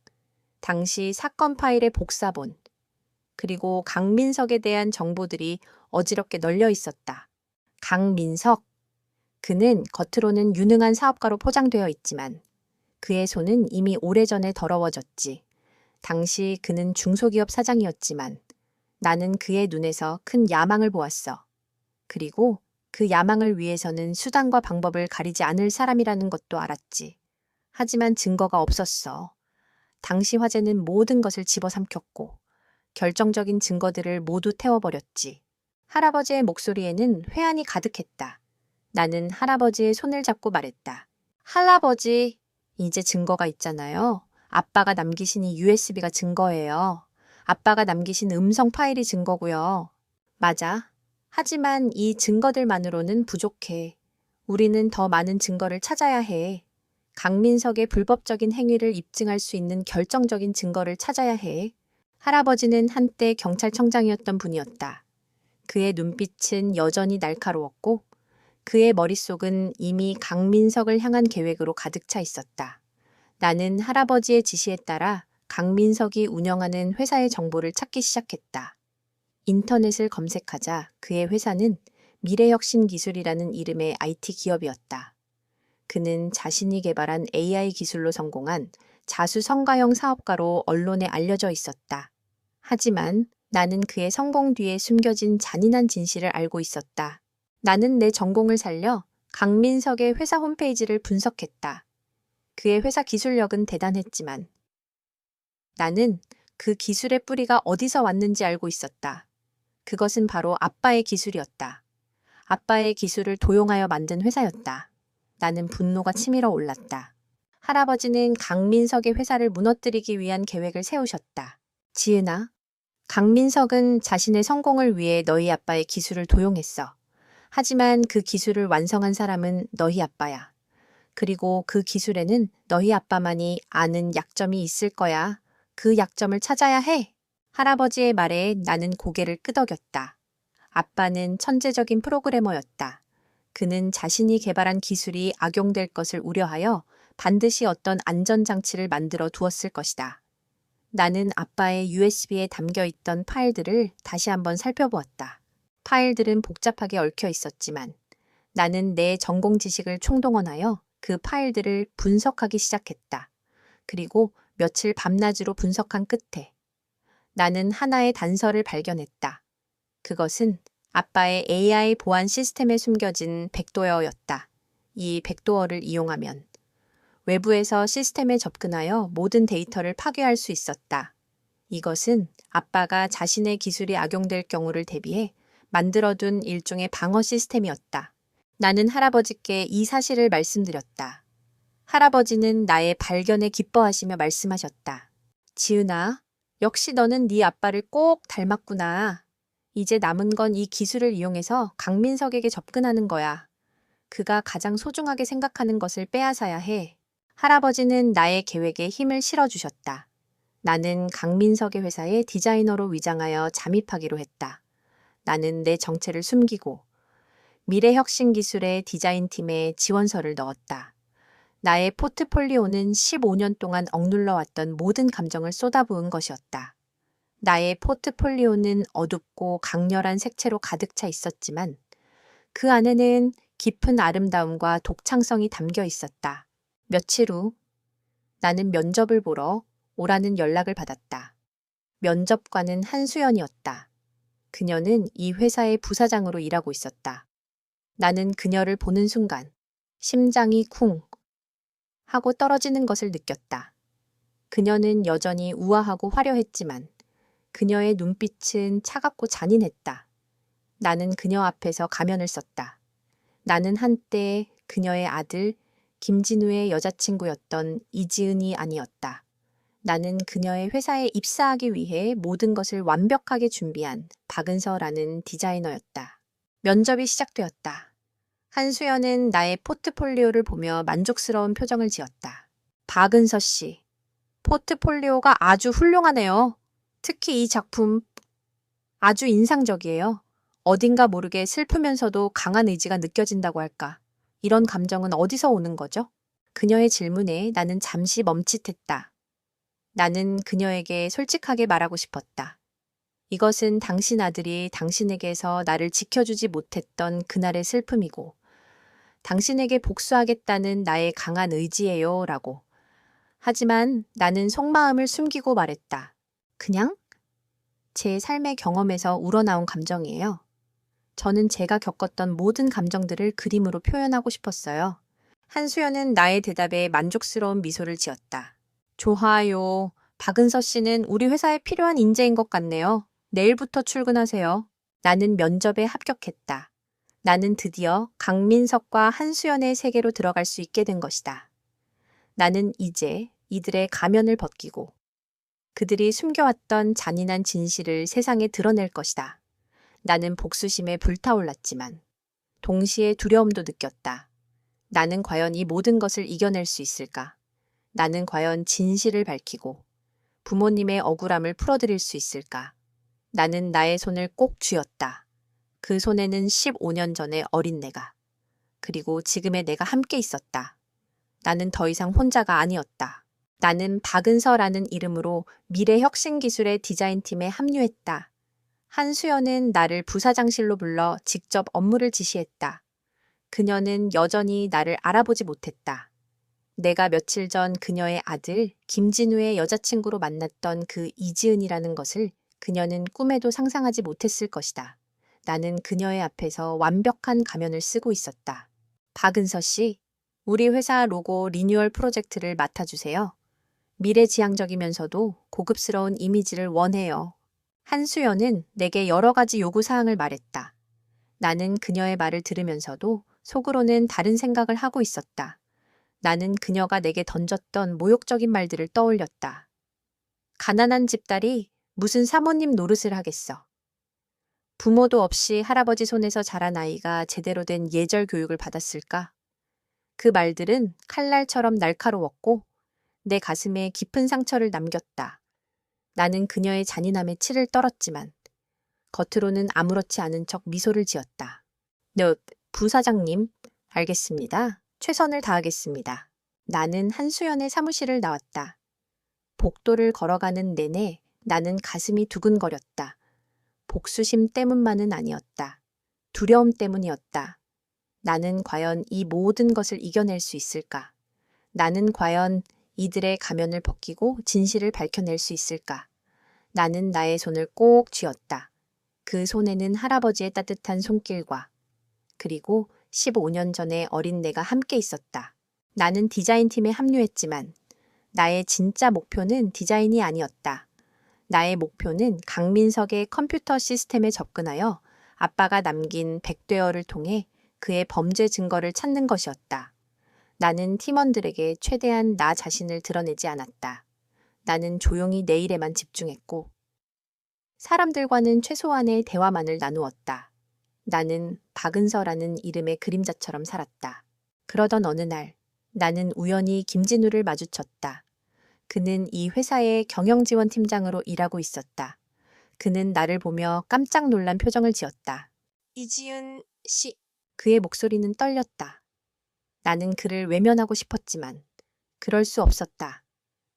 당시 사건 파일의 복사본, 그리고 강민석에 대한 정보들이 어지럽게 널려 있었다. 강민석. 그는 겉으로는 유능한 사업가로 포장되어 있지만 그의 손은 이미 오래전에 더러워졌지. 당시 그는 중소기업 사장이었지만 나는 그의 눈에서 큰 야망을 보았어. 그리고 그 야망을 위해서는 수단과 방법을 가리지 않을 사람이라는 것도 알았지. 하지만 증거가 없었어. 당시 화재는 모든 것을 집어삼켰고 결정적인 증거들을 모두 태워버렸지. 할아버지의 목소리에는 회한이 가득했다. 나는 할아버지의 손을 잡고 말했다. 할아버지, 이제 증거가 있잖아요. 아빠가 남기신 이 USB가 증거예요. 아빠가 남기신 음성 파일이 증거고요. 맞아. 하지만 이 증거들만으로는 부족해. 우리는 더 많은 증거를 찾아야 해. 강민석의 불법적인 행위를 입증할 수 있는 결정적인 증거를 찾아야 해. 할아버지는 한때 경찰청장이었던 분이었다. 그의 눈빛은 여전히 날카로웠고 그의 머릿속은 이미 강민석을 향한 계획으로 가득 차 있었다. 나는 할아버지의 지시에 따라 강민석이 운영하는 회사의 정보를 찾기 시작했다. 인터넷을 검색하자 그의 회사는 미래혁신기술이라는 이름의 IT 기업이었다. 그는 자신이 개발한 AI 기술로 성공한 자수성가형 사업가로 언론에 알려져 있었다. 하지만 나는 그의 성공 뒤에 숨겨진 잔인한 진실을 알고 있었다. 나는 내 전공을 살려 강민석의 회사 홈페이지를 분석했다. 그의 회사 기술력은 대단했지만 나는 그 기술의 뿌리가 어디서 왔는지 알고 있었다. 그것은 바로 아빠의 기술이었다. 아빠의 기술을 도용하여 만든 회사였다. 나는 분노가 치밀어 올랐다. 할아버지는 강민석의 회사를 무너뜨리기 위한 계획을 세우셨다. 지은아, 강민석은 자신의 성공을 위해 너희 아빠의 기술을 도용했어. 하지만 그 기술을 완성한 사람은 너희 아빠야. 그리고 그 기술에는 너희 아빠만이 아는 약점이 있을 거야. 그 약점을 찾아야 해. 할아버지의 말에 나는 고개를 끄덕였다. 아빠는 천재적인 프로그래머였다. 그는 자신이 개발한 기술이 악용될 것을 우려하여 반드시 어떤 안전장치를 만들어 두었을 것이다. 나는 아빠의 USB에 담겨 있던 파일들을 다시 한번 살펴보았다. 파일들은 복잡하게 얽혀 있었지만 나는 내 전공 지식을 총동원하여 그 파일들을 분석하기 시작했다. 그리고 며칠 밤낮으로 분석한 끝에 나는 하나의 단서를 발견했다. 그것은 아빠의 AI 보안 시스템에 숨겨진 백도어였다. 이 백도어를 이용하면 외부에서 시스템에 접근하여 모든 데이터를 파괴할 수 있었다. 이것은 아빠가 자신의 기술이 악용될 경우를 대비해 만들어둔 일종의 방어 시스템이었다. 나는 할아버지께 이 사실을 말씀드렸다. 할아버지는 나의 발견에 기뻐하시며 말씀하셨다. 지은아, 역시 너는 네 아빠를 꼭 닮았구나. 이제 남은 건 이 기술을 이용해서 강민석에게 접근하는 거야. 그가 가장 소중하게 생각하는 것을 빼앗아야 해. 할아버지는 나의 계획에 힘을 실어주셨다. 나는 강민석의 회사에 디자이너로 위장하여 잠입하기로 했다. 나는 내 정체를 숨기고 미래혁신기술의 디자인팀에 지원서를 넣었다. 나의 포트폴리오는 15년 동안 억눌러왔던 모든 감정을 쏟아부은 것이었다. 나의 포트폴리오는 어둡고 강렬한 색채로 가득 차 있었지만 그 안에는 깊은 아름다움과 독창성이 담겨 있었다. 며칠 후 나는 면접을 보러 오라는 연락을 받았다. 면접관은 한수연이었다. 그녀는 이 회사의 부사장으로 일하고 있었다. 나는 그녀를 보는 순간 심장이 쿵 하고 떨어지는 것을 느꼈다. 그녀는 여전히 우아하고 화려했지만 그녀의 눈빛은 차갑고 잔인했다. 나는 그녀 앞에서 가면을 썼다. 나는 한때 그녀의 아들 김진우의 여자친구였던 이지은이 아니었다. 나는 그녀의 회사에 입사하기 위해 모든 것을 완벽하게 준비한 박은서라는 디자이너였다. 면접이 시작되었다. 한수연은 나의 포트폴리오를 보며 만족스러운 표정을 지었다. 박은서 씨, 포트폴리오가 아주 훌륭하네요. 특히 이 작품 아주 인상적이에요. 어딘가 모르게 슬프면서도 강한 의지가 느껴진다고 할까. 이런 감정은 어디서 오는 거죠? 그녀의 질문에 나는 잠시 멈칫했다. 나는 그녀에게 솔직하게 말하고 싶었다. 이것은 당신 아들이 당신에게서 나를 지켜주지 못했던 그날의 슬픔이고, 당신에게 복수하겠다는 나의 강한 의지예요, 라고. 하지만 나는 속마음을 숨기고 말했다. 그냥 제 삶의 경험에서 우러나온 감정이에요. 저는 제가 겪었던 모든 감정들을 그림으로 표현하고 싶었어요. 한수연은 나의 대답에 만족스러운 미소를 지었다. 좋아요. 박은서 씨는 우리 회사에 필요한 인재인 것 같네요. 내일부터 출근하세요. 나는 면접에 합격했다. 나는 드디어 강민석과 한수연의 세계로 들어갈 수 있게 된 것이다. 나는 이제 이들의 가면을 벗기고 그들이 숨겨왔던 잔인한 진실을 세상에 드러낼 것이다. 나는 복수심에 불타올랐지만 동시에 두려움도 느꼈다. 나는 과연 이 모든 것을 이겨낼 수 있을까? 나는 과연 진실을 밝히고 부모님의 억울함을 풀어드릴 수 있을까? 나는 나의 손을 꼭 쥐었다. 그 손에는 15년 전의 어린 내가, 그리고 지금의 내가 함께 있었다. 나는 더 이상 혼자가 아니었다. 나는 박은서라는 이름으로 미래혁신기술의 디자인팀에 합류했다. 한수연은 나를 부사장실로 불러 직접 업무를 지시했다. 그녀는 여전히 나를 알아보지 못했다. 내가 며칠 전 그녀의 아들 김진우의 여자친구로 만났던 그 이지은이라는 것을 그녀는 꿈에도 상상하지 못했을 것이다. 나는 그녀의 앞에서 완벽한 가면을 쓰고 있었다. 박은서 씨, 우리 회사 로고 리뉴얼 프로젝트를 맡아주세요. 미래지향적이면서도 고급스러운 이미지를 원해요. 한수연은 내게 여러 가지 요구사항을 말했다. 나는 그녀의 말을 들으면서도 속으로는 다른 생각을 하고 있었다. 나는 그녀가 내게 던졌던 모욕적인 말들을 떠올렸다. 가난한 집딸이 무슨 사모님 노릇을 하겠어. 부모도 없이 할아버지 손에서 자란 아이가 제대로 된 예절 교육을 받았을까? 그 말들은 칼날처럼 날카로웠고 내 가슴에 깊은 상처를 남겼다. 나는 그녀의 잔인함에 치를 떨었지만 겉으로는 아무렇지 않은 척 미소를 지었다. 네, 부사장님, 알겠습니다. 최선을 다하겠습니다. 나는 한수연의 사무실을 나왔다. 복도를 걸어가는 내내 나는 가슴이 두근거렸다. 복수심 때문만은 아니었다. 두려움 때문이었다. 나는 과연 이 모든 것을 이겨낼 수 있을까? 나는 과연 이들의 가면을 벗기고 진실을 밝혀낼 수 있을까? 나는 나의 손을 꼭 쥐었다. 그 손에는 할아버지의 따뜻한 손길과 그리고 15년 전의 어린 내가 함께 있었다. 나는 디자인팀에 합류했지만 나의 진짜 목표는 디자인이 아니었다. 나의 목표는 강민석의 컴퓨터 시스템에 접근하여 아빠가 남긴 백대어를 통해 그의 범죄 증거를 찾는 것이었다. 나는 팀원들에게 최대한 나 자신을 드러내지 않았다. 나는 조용히 내 일에만 집중했고 사람들과는 최소한의 대화만을 나누었다. 나는 박은서라는 이름의 그림자처럼 살았다. 그러던 어느 날 나는 우연히 김진우를 마주쳤다. 그는 이 회사의 경영지원팀장으로 일하고 있었다. 그는 나를 보며 깜짝 놀란 표정을 지었다. 이지은 씨. 그의 목소리는 떨렸다. 나는 그를 외면하고 싶었지만 그럴 수 없었다.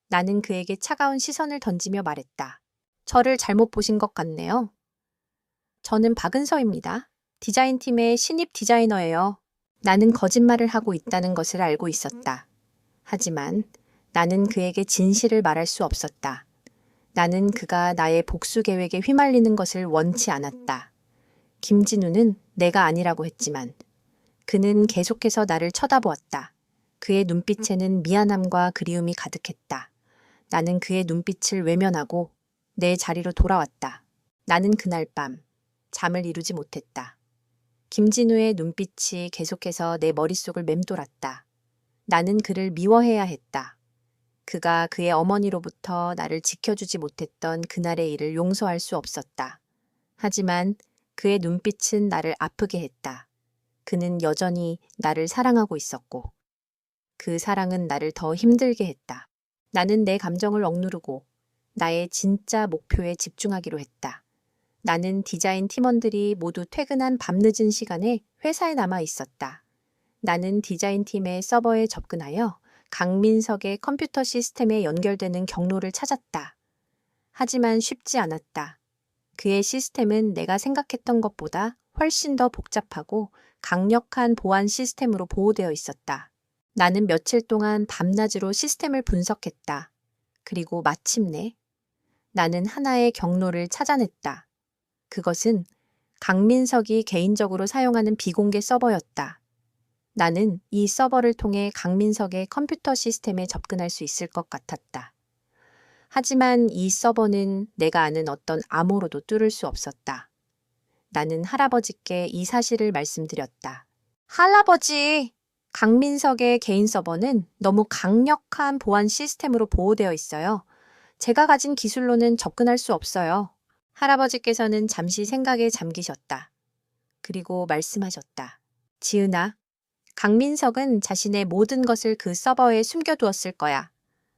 나는 그에게 차가운 시선을 던지며 말했다. 저를 잘못 보신 것 같네요. 저는 박은서입니다. 디자인팀의 신입 디자이너예요. 나는 거짓말을 하고 있다는 것을 알고 있었다. 하지만 나는 그에게 진실을 말할 수 없었다. 나는 그가 나의 복수 계획에 휘말리는 것을 원치 않았다. 김진우는 내가 아니라고 했지만 그는 계속해서 나를 쳐다보았다. 그의 눈빛에는 미안함과 그리움이 가득했다. 나는 그의 눈빛을 외면하고 내 자리로 돌아왔다. 나는 그날 밤 잠을 이루지 못했다. 김진우의 눈빛이 계속해서 내 머릿속을 맴돌았다. 나는 그를 미워해야 했다. 그가 그의 어머니로부터 나를 지켜주지 못했던 그날의 일을 용서할 수 없었다. 하지만 그의 눈빛은 나를 아프게 했다. 그는 여전히 나를 사랑하고 있었고 그 사랑은 나를 더 힘들게 했다. 나는 내 감정을 억누르고 나의 진짜 목표에 집중하기로 했다. 나는 디자인 팀원들이 모두 퇴근한 밤늦은 시간에 회사에 남아 있었다. 나는 디자인 팀의 서버에 접근하여 강민석의 컴퓨터 시스템에 연결되는 경로를 찾았다. 하지만 쉽지 않았다. 그의 시스템은 내가 생각했던 것보다 훨씬 더 복잡하고 강력한 보안 시스템으로 보호되어 있었다. 나는 며칠 동안 밤낮으로 시스템을 분석했다. 그리고 마침내 나는 하나의 경로를 찾아냈다. 그것은 강민석이 개인적으로 사용하는 비공개 서버였다. 나는 이 서버를 통해 강민석의 컴퓨터 시스템에 접근할 수 있을 것 같았다. 하지만 이 서버는 내가 아는 어떤 암호로도 뚫을 수 없었다. 나는 할아버지께 이 사실을 말씀드렸다. 할아버지, 강민석의 개인 서버는 너무 강력한 보안 시스템으로 보호되어 있어요. 제가 가진 기술로는 접근할 수 없어요. 할아버지께서는 잠시 생각에 잠기셨다. 그리고 말씀하셨다. 지은아, 강민석은 자신의 모든 것을 그 서버에 숨겨두었을 거야.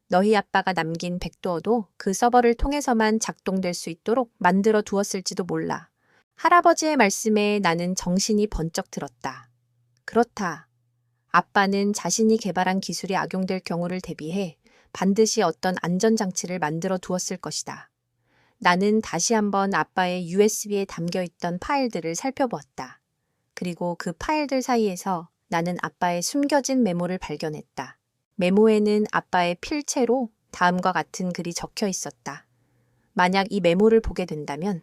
너희 아빠가 남긴 백도어도 그 서버를 통해서만 작동될 수 있도록 만들어 두었을지도 몰라. 할아버지의 말씀에 나는 정신이 번쩍 들었다. 그렇다. 아빠는 자신이 개발한 기술이 악용될 경우를 대비해 반드시 어떤 안전장치를 만들어 두었을 것이다. 나는 다시 한번 아빠의 USB에 담겨있던 파일들을 살펴보았다. 그리고 그 파일들 사이에서 나는 아빠의 숨겨진 메모를 발견했다. 메모에는 아빠의 필체로 다음과 같은 글이 적혀 있었다. 만약 이 메모를 보게 된다면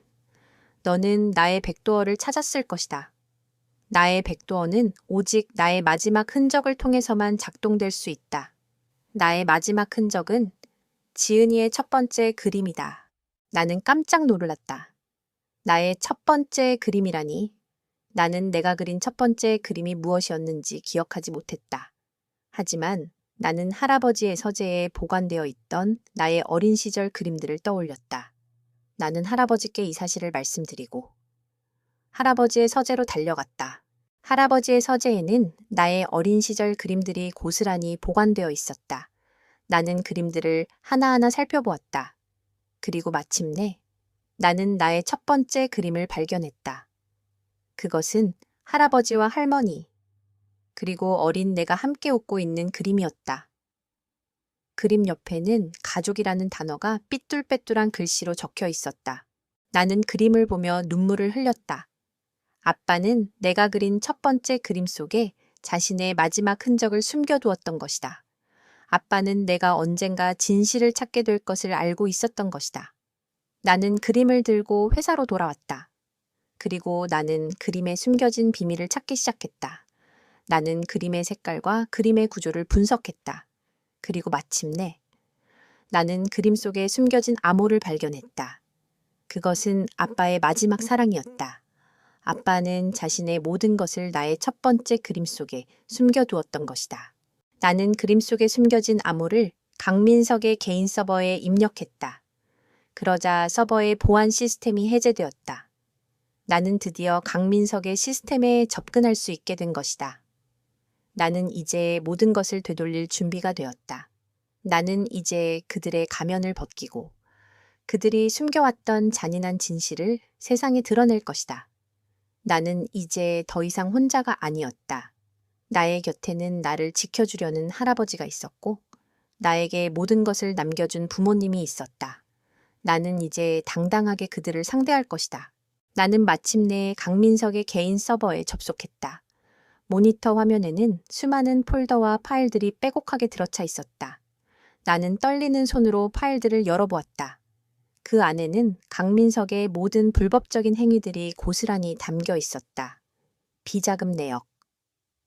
너는 나의 백도어를 찾았을 것이다. 나의 백도어는 오직 나의 마지막 흔적을 통해서만 작동될 수 있다. 나의 마지막 흔적은 지은이의 첫 번째 그림이다. 나는 깜짝 놀랐다. 나의 첫 번째 그림이라니. 나는 내가 그린 첫 번째 그림이 무엇이었는지 기억하지 못했다. 하지만 나는 할아버지의 서재에 보관되어 있던 나의 어린 시절 그림들을 떠올렸다. 나는 할아버지께 이 사실을 말씀드리고 할아버지의 서재로 달려갔다. 할아버지의 서재에는 나의 어린 시절 그림들이 고스란히 보관되어 있었다. 나는 그림들을 하나하나 살펴보았다. 그리고 마침내 나는 나의 첫 번째 그림을 발견했다. 그것은 할아버지와 할머니, 그리고 어린 내가 함께 웃고 있는 그림이었다. 그림 옆에는 가족이라는 단어가 삐뚤빼뚤한 글씨로 적혀 있었다. 나는 그림을 보며 눈물을 흘렸다. 아빠는 내가 그린 첫 번째 그림 속에 자신의 마지막 흔적을 숨겨두었던 것이다. 아빠는 내가 언젠가 진실을 찾게 될 것을 알고 있었던 것이다. 나는 그림을 들고 회사로 돌아왔다. 그리고 나는 그림에 숨겨진 비밀을 찾기 시작했다. 나는 그림의 색깔과 그림의 구조를 분석했다. 그리고 마침내 나는 그림 속에 숨겨진 암호를 발견했다. 그것은 아빠의 마지막 사랑이었다. 아빠는 자신의 모든 것을 나의 첫 번째 그림 속에 숨겨두었던 것이다. 나는 그림 속에 숨겨진 암호를 강민석의 개인 서버에 입력했다. 그러자 서버의 보안 시스템이 해제되었다. 나는 드디어 강민석의 시스템에 접근할 수 있게 된 것이다. 나는 이제 모든 것을 되돌릴 준비가 되었다. 나는 이제 그들의 가면을 벗기고 그들이 숨겨왔던 잔인한 진실을 세상에 드러낼 것이다. 나는 이제 더 이상 혼자가 아니었다. 나의 곁에는 나를 지켜주려는 할아버지가 있었고 나에게 모든 것을 남겨준 부모님이 있었다. 나는 이제 당당하게 그들을 상대할 것이다. 나는 마침내 강민석의 개인 서버에 접속했다. 모니터 화면에는 수많은 폴더와 파일들이 빼곡하게 들어차 있었다. 나는 떨리는 손으로 파일들을 열어보았다. 그 안에는 강민석의 모든 불법적인 행위들이 고스란히 담겨 있었다. 비자금 내역,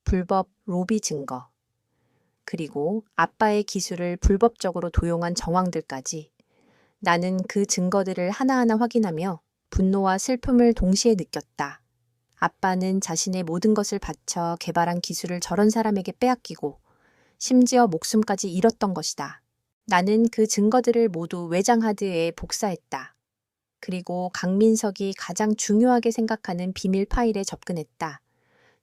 불법 로비 증거, 그리고 아빠의 기술을 불법적으로 도용한 정황들까지. 나는 그 증거들을 하나하나 확인하며 분노와 슬픔을 동시에 느꼈다. 아빠는 자신의 모든 것을 바쳐 개발한 기술을 저런 사람에게 빼앗기고 심지어 목숨까지 잃었던 것이다. 나는 그 증거들을 모두 외장 하드에 복사했다. 그리고 강민석이 가장 중요하게 생각하는 비밀 파일에 접근했다.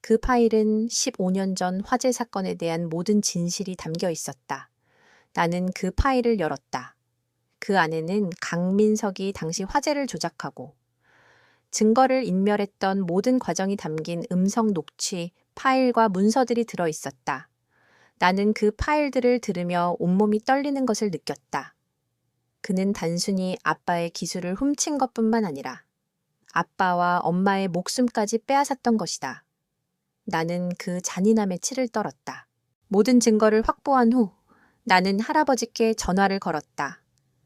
그 파일은 15년 전 화재 사건에 대한 모든 진실이 담겨 있었다. 나는 그 파일을 열었다. 그 안에는 강민석이 당시 화재를 조작하고 증거를 인멸했던 모든 과정이 담긴 음성 녹취, 파일과 문서들이 들어 있었다. 나는 그 파일들을 들으며 온몸이 떨리는 것을 느꼈다. 그는 단순히 아빠의 기술을 훔친 것뿐만 아니라 아빠와 엄마의 목숨까지 빼앗았던 것이다. 나는 그 잔인함에 치를 떨었다. 모든 증거를 확보한 후 나는 할아버지께 전화를 걸었다.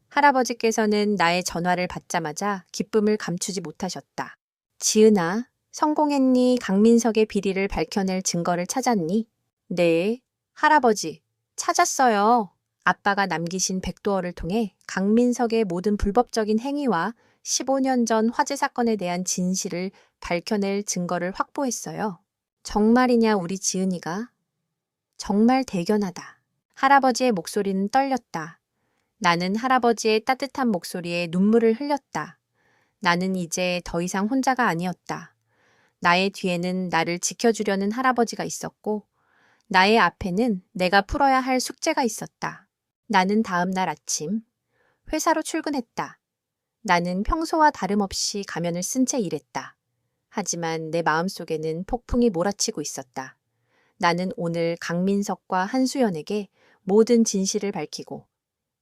할아버지께서는 나의 전화를 받자마자 기쁨을 감추지 못하셨다. 지은아, 성공했니? 강민석의 비리를 밝혀낼 증거를 찾았니? 네, 할아버지, 찾았어요. 아빠가 남기신 백도어를 통해 강민석의 모든 불법적인 행위와 15년 전 화재 사건에 대한 진실을 밝혀낼 증거를 확보했어요. 정말이냐, 우리 지은이가? 정말 대견하다. 할아버지의 목소리는 떨렸다. 나는 할아버지의 따뜻한 목소리에 눈물을 흘렸다. 나는 이제 더 이상 혼자가 아니었다. 나의 뒤에는 나를 지켜주려는 할아버지가 있었고, 나의 앞에는 내가 풀어야 할 숙제가 있었다. 나는 다음 날 아침 회사로 출근했다. 나는 평소와 다름없이 가면을 쓴 채 일했다. 하지만 내 마음속에는 폭풍이 몰아치고 있었다. 나는 오늘 강민석과 한수연에게 모든 진실을 밝히고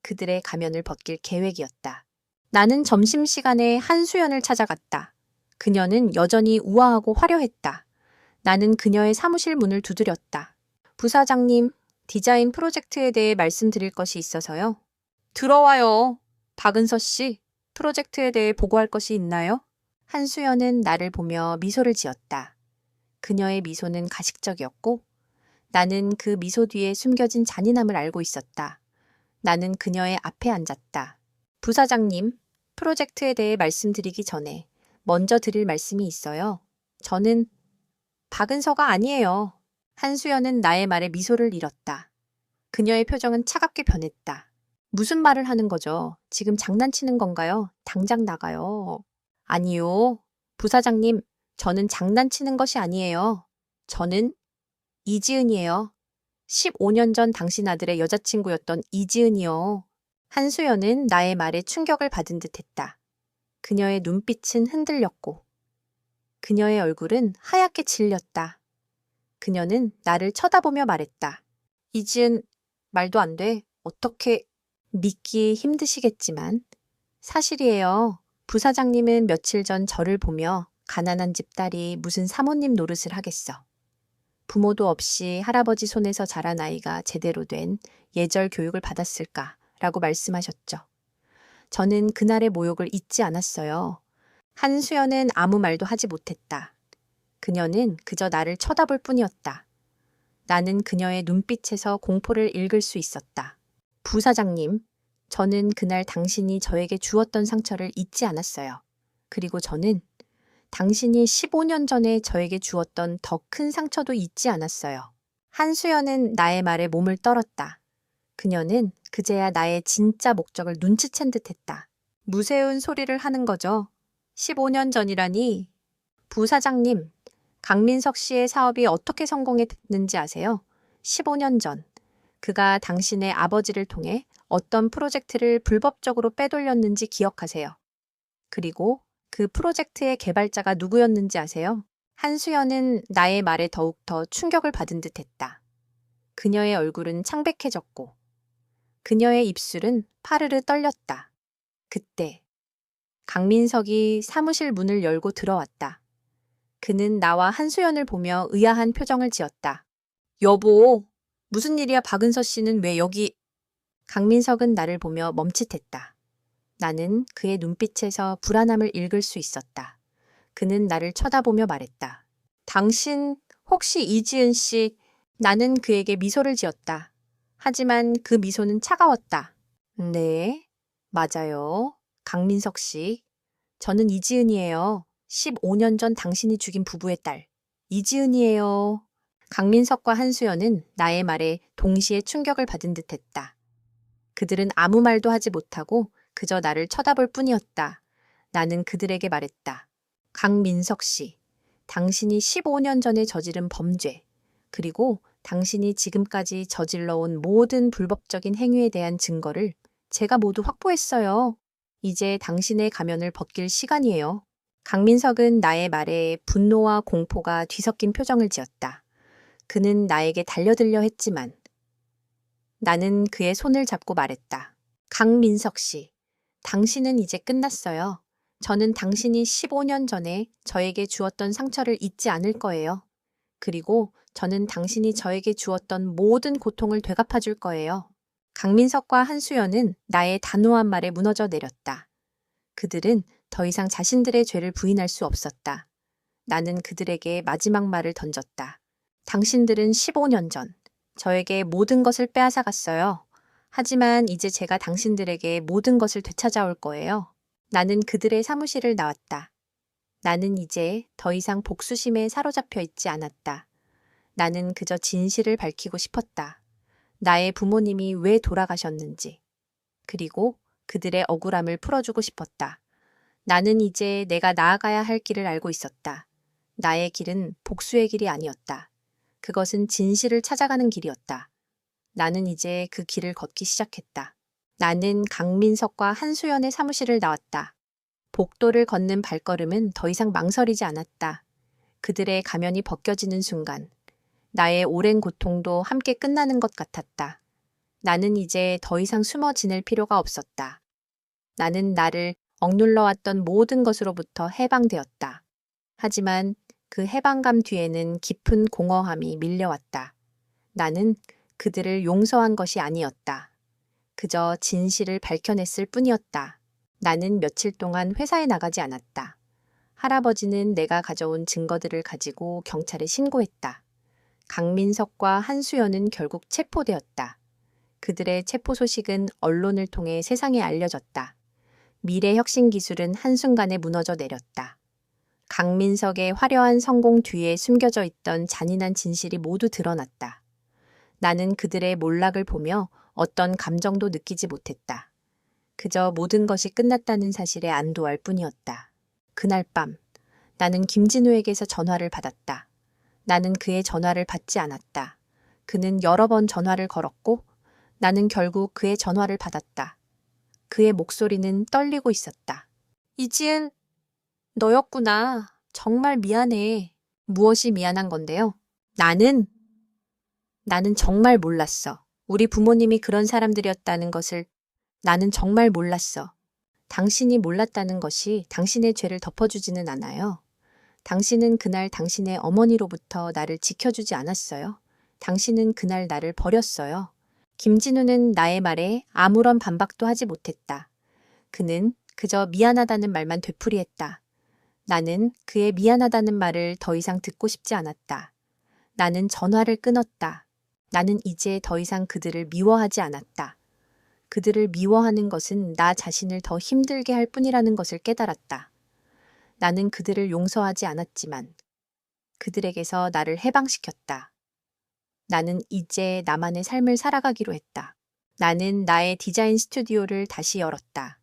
그들의 가면을 벗길 계획이었다. 나는 점심시간에 한수연을 찾아갔다. 그녀는 여전히 우아하고 화려했다. 나는 그녀의 사무실 문을 두드렸다. 부사장님, 디자인 프로젝트에 대해 말씀드릴 것이 있어서요. 들어와요. 박은서 씨, 프로젝트에 대해 보고할 것이 있나요? 한수연은 나를 보며 미소를 지었다. 그녀의 미소는 가식적이었고 나는 그 미소 뒤에 숨겨진 잔인함을 알고 있었다. 나는 그녀의 앞에 앉았다. 부사장님, 프로젝트에 대해 말씀드리기 전에 먼저 드릴 말씀이 있어요. 저는 박은서가 아니에요. 한수연은 나의 말에 미소를 잃었다. 그녀의 표정은 차갑게 변했다. 무슨 말을 하는 거죠? 지금 장난치는 건가요? 당장 나가요. 아니요. 부사장님, 저는 장난치는 것이 아니에요. 저는 이지은이에요. 15년 전 당신 아들의 여자친구였던 이지은이요. 한수연은 나의 말에 충격을 받은 듯 했다. 그녀의 눈빛은 흔들렸고 그녀의 얼굴은 하얗게 질렸다. 그녀는 나를 쳐다보며 말했다. 이지은, 말도 안 돼. 어떻게... 믿기 힘드시겠지만 사실이에요. 부사장님은 며칠 전 저를 보며 가난한 집 딸이 무슨 사모님 노릇을 하겠어. 부모도 없이 할아버지 손에서 자란 아이가 제대로 된 예절 교육을 받았을까라고 말씀하셨죠. 저는 그날의 모욕을 잊지 않았어요. 한수연은 아무 말도 하지 못했다. 그녀는 그저 나를 쳐다볼 뿐이었다. 나는 그녀의 눈빛에서 공포를 읽을 수 있었다. 부사장님, 저는 그날 당신이 저에게 주었던 상처를 잊지 않았어요. 그리고 저는 당신이 15년 전에 저에게 주었던 더 큰 상처도 잊지 않았어요. 한수연은 나의 말에 몸을 떨었다. 그녀는 그제야 나의 진짜 목적을 눈치챈 듯했다. 무세운 소리를 하는 거죠. 15년 전이라니. 부사장님, 강민석 씨의 사업이 어떻게 성공했는지 아세요? 15년 전, 그가 당신의 아버지를 통해 어떤 프로젝트를 불법적으로 빼돌렸는지 기억하세요. 그리고 그 프로젝트의 개발자가 누구였는지 아세요? 한수연은 나의 말에 더욱 더 충격을 받은 듯했다. 그녀의 얼굴은 창백해졌고 그녀의 입술은 파르르 떨렸다. 그때 강민석이 사무실 문을 열고 들어왔다. 그는 나와 한수연을 보며 의아한 표정을 지었다. 여보, 무슨 일이야? 박은서 씨는 왜 여기... 강민석은 나를 보며 멈칫했다. 나는 그의 눈빛에서 불안함을 읽을 수 있었다. 그는 나를 쳐다보며 말했다. 당신 혹시 이지은 씨... 나는 그에게 미소를 지었다. 하지만 그 미소는 차가웠다. 네, 맞아요. 강민석 씨. 저는 이지은이에요. 15년 전 당신이 죽인 부부의 딸. 이지은이에요. 강민석과 한수연은 나의 말에 동시에 충격을 받은 듯했다. 그들은 아무 말도 하지 못하고 그저 나를 쳐다볼 뿐이었다. 나는 그들에게 말했다. 강민석 씨, 당신이 15년 전에 저지른 범죄, 그리고 당신이 지금까지 저질러온 모든 불법적인 행위에 대한 증거를 제가 모두 확보했어요. 이제 당신의 가면을 벗길 시간이에요. 강민석은 나의 말에 분노와 공포가 뒤섞인 표정을 지었다. 그는 나에게 달려들려 했지만 나는 그의 손을 잡고 말했다. 강민석 씨, 당신은 이제 끝났어요. 저는 당신이 15년 전에 저에게 주었던 상처를 잊지 않을 거예요. 그리고 저는 당신이 저에게 주었던 모든 고통을 되갚아 줄 거예요. 강민석과 한수연은 나의 단호한 말에 무너져 내렸다. 그들은 더 이상 자신들의 죄를 부인할 수 없었다. 나는 그들에게 마지막 말을 던졌다. 당신들은 15년 전 저에게 모든 것을 빼앗아 갔어요. 하지만 이제 제가 당신들에게 모든 것을 되찾아올 거예요. 나는 그들의 사무실을 나왔다. 나는 이제 더 이상 복수심에 사로잡혀 있지 않았다. 나는 그저 진실을 밝히고 싶었다. 나의 부모님이 왜 돌아가셨는지, 그리고 그들의 억울함을 풀어주고 싶었다. 나는 이제 내가 나아가야 할 길을 알고 있었다. 나의 길은 복수의 길이 아니었다. 그것은 진실을 찾아가는 길이었다. 나는 이제 그 길을 걷기 시작했다. 나는 강민석과 한수연의 사무실을 나왔다. 복도를 걷는 발걸음은 더 이상 망설이지 않았다. 그들의 가면이 벗겨지는 순간, 나의 오랜 고통도 함께 끝나는 것 같았다. 나는 이제 더 이상 숨어 지낼 필요가 없었다. 나는 나를 억눌러왔던 모든 것으로부터 해방되었다. 하지만 그 해방감 뒤에는 깊은 공허함이 밀려왔다. 나는 그들을 용서한 것이 아니었다. 그저 진실을 밝혀냈을 뿐이었다. 나는 며칠 동안 회사에 나가지 않았다. 할아버지는 내가 가져온 증거들을 가지고 경찰에 신고했다. 강민석과 한수연은 결국 체포되었다. 그들의 체포 소식은 언론을 통해 세상에 알려졌다. 미래 혁신 기술은 한순간에 무너져 내렸다. 강민석의 화려한 성공 뒤에 숨겨져 있던 잔인한 진실이 모두 드러났다. 나는 그들의 몰락을 보며 어떤 감정도 느끼지 못했다. 그저 모든 것이 끝났다는 사실에 안도할 뿐이었다. 그날 밤, 나는 김진우에게서 전화를 받았다. 나는 그의 전화를 받지 않았다. 그는 여러 번 전화를 걸었고, 나는 결국 그의 전화를 받았다. 그의 목소리는 떨리고 있었다. 이지은, 너였구나. 정말 미안해. 무엇이 미안한 건데요? 나는 정말 몰랐어. 우리 부모님이 그런 사람들이었다는 것을 나는 정말 몰랐어. 당신이 몰랐다는 것이 당신의 죄를 덮어주지는 않아요. 당신은 그날 당신의 어머니로부터 나를 지켜주지 않았어요. 당신은 그날 나를 버렸어요. 김진우는 나의 말에 아무런 반박도 하지 못했다. 그는 그저 미안하다는 말만 되풀이했다. 나는 그의 미안하다는 말을 더 이상 듣고 싶지 않았다. 나는 전화를 끊었다. 나는 이제 더 이상 그들을 미워하지 않았다. 그들을 미워하는 것은 나 자신을 더 힘들게 할 뿐이라는 것을 깨달았다. 나는 그들을 용서하지 않았지만 그들에게서 나를 해방시켰다. 나는 이제 나만의 삶을 살아가기로 했다. 나는 나의 디자인 스튜디오를 다시 열었다.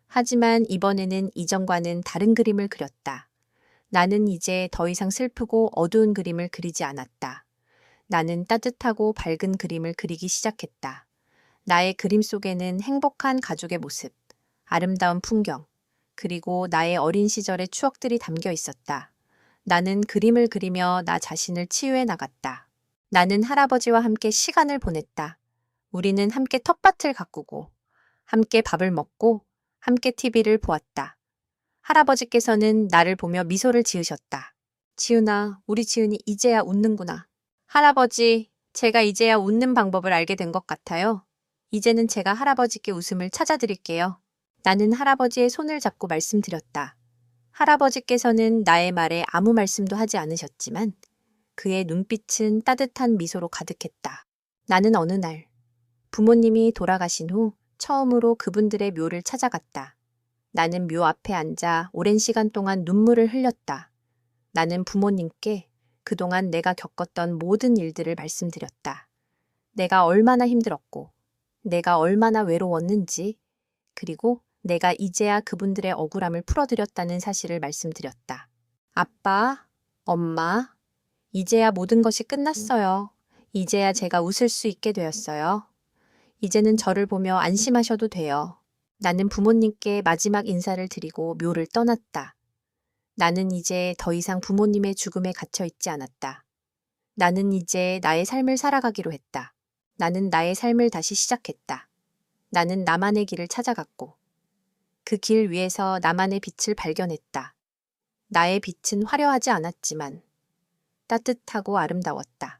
하지만 이번에는 이전과는 다른 그림을 그렸다. 나는 이제 더 이상 슬프고 어두운 그림을 그리지 않았다. 나는 따뜻하고 밝은 그림을 그리기 시작했다. 나의 그림 속에는 행복한 가족의 모습, 아름다운 풍경, 그리고 나의 어린 시절의 추억들이 담겨 있었다. 나는 그림을 그리며 나 자신을 치유해 나갔다. 나는 할아버지와 함께 시간을 보냈다. 우리는 함께 텃밭을 가꾸고, 함께 밥을 먹고, 함께 TV를 보았다. 할아버지께서는 나를 보며 미소를 지으셨다. 지은아, 우리 지은이 이제야 웃는구나. 할아버지, 제가 이제야 웃는 방법을 알게 된 것 같아요. 이제는 제가 할아버지께 웃음을 찾아드릴게요. 나는 할아버지의 손을 잡고 말씀드렸다. 할아버지께서는 나의 말에 아무 말씀도 하지 않으셨지만 그의 눈빛은 따뜻한 미소로 가득했다. 나는 어느 날 부모님이 돌아가신 후 처음으로 그분들의 묘를 찾아갔다. 나는 묘 앞에 앉아 오랜 시간 동안 눈물을 흘렸다. 나는 부모님께 그동안 내가 겪었던 모든 일들을 말씀드렸다. 내가 얼마나 힘들었고, 내가 얼마나 외로웠는지, 그리고 내가 이제야 그분들의 억울함을 풀어드렸다는 사실을 말씀드렸다. 아빠, 엄마, 이제야 모든 것이 끝났어요. 이제야 제가 웃을 수 있게 되었어요. 이제는 저를 보며 안심하셔도 돼요. 나는 부모님께 마지막 인사를 드리고 묘를 떠났다. 나는 이제 더 이상 부모님의 죽음에 갇혀 있지 않았다. 나는 이제 나의 삶을 살아가기로 했다. 나는 나의 삶을 다시 시작했다. 나는 나만의 길을 찾아갔고 그 길 위에서 나만의 빛을 발견했다. 나의 빛은 화려하지 않았지만 따뜻하고 아름다웠다.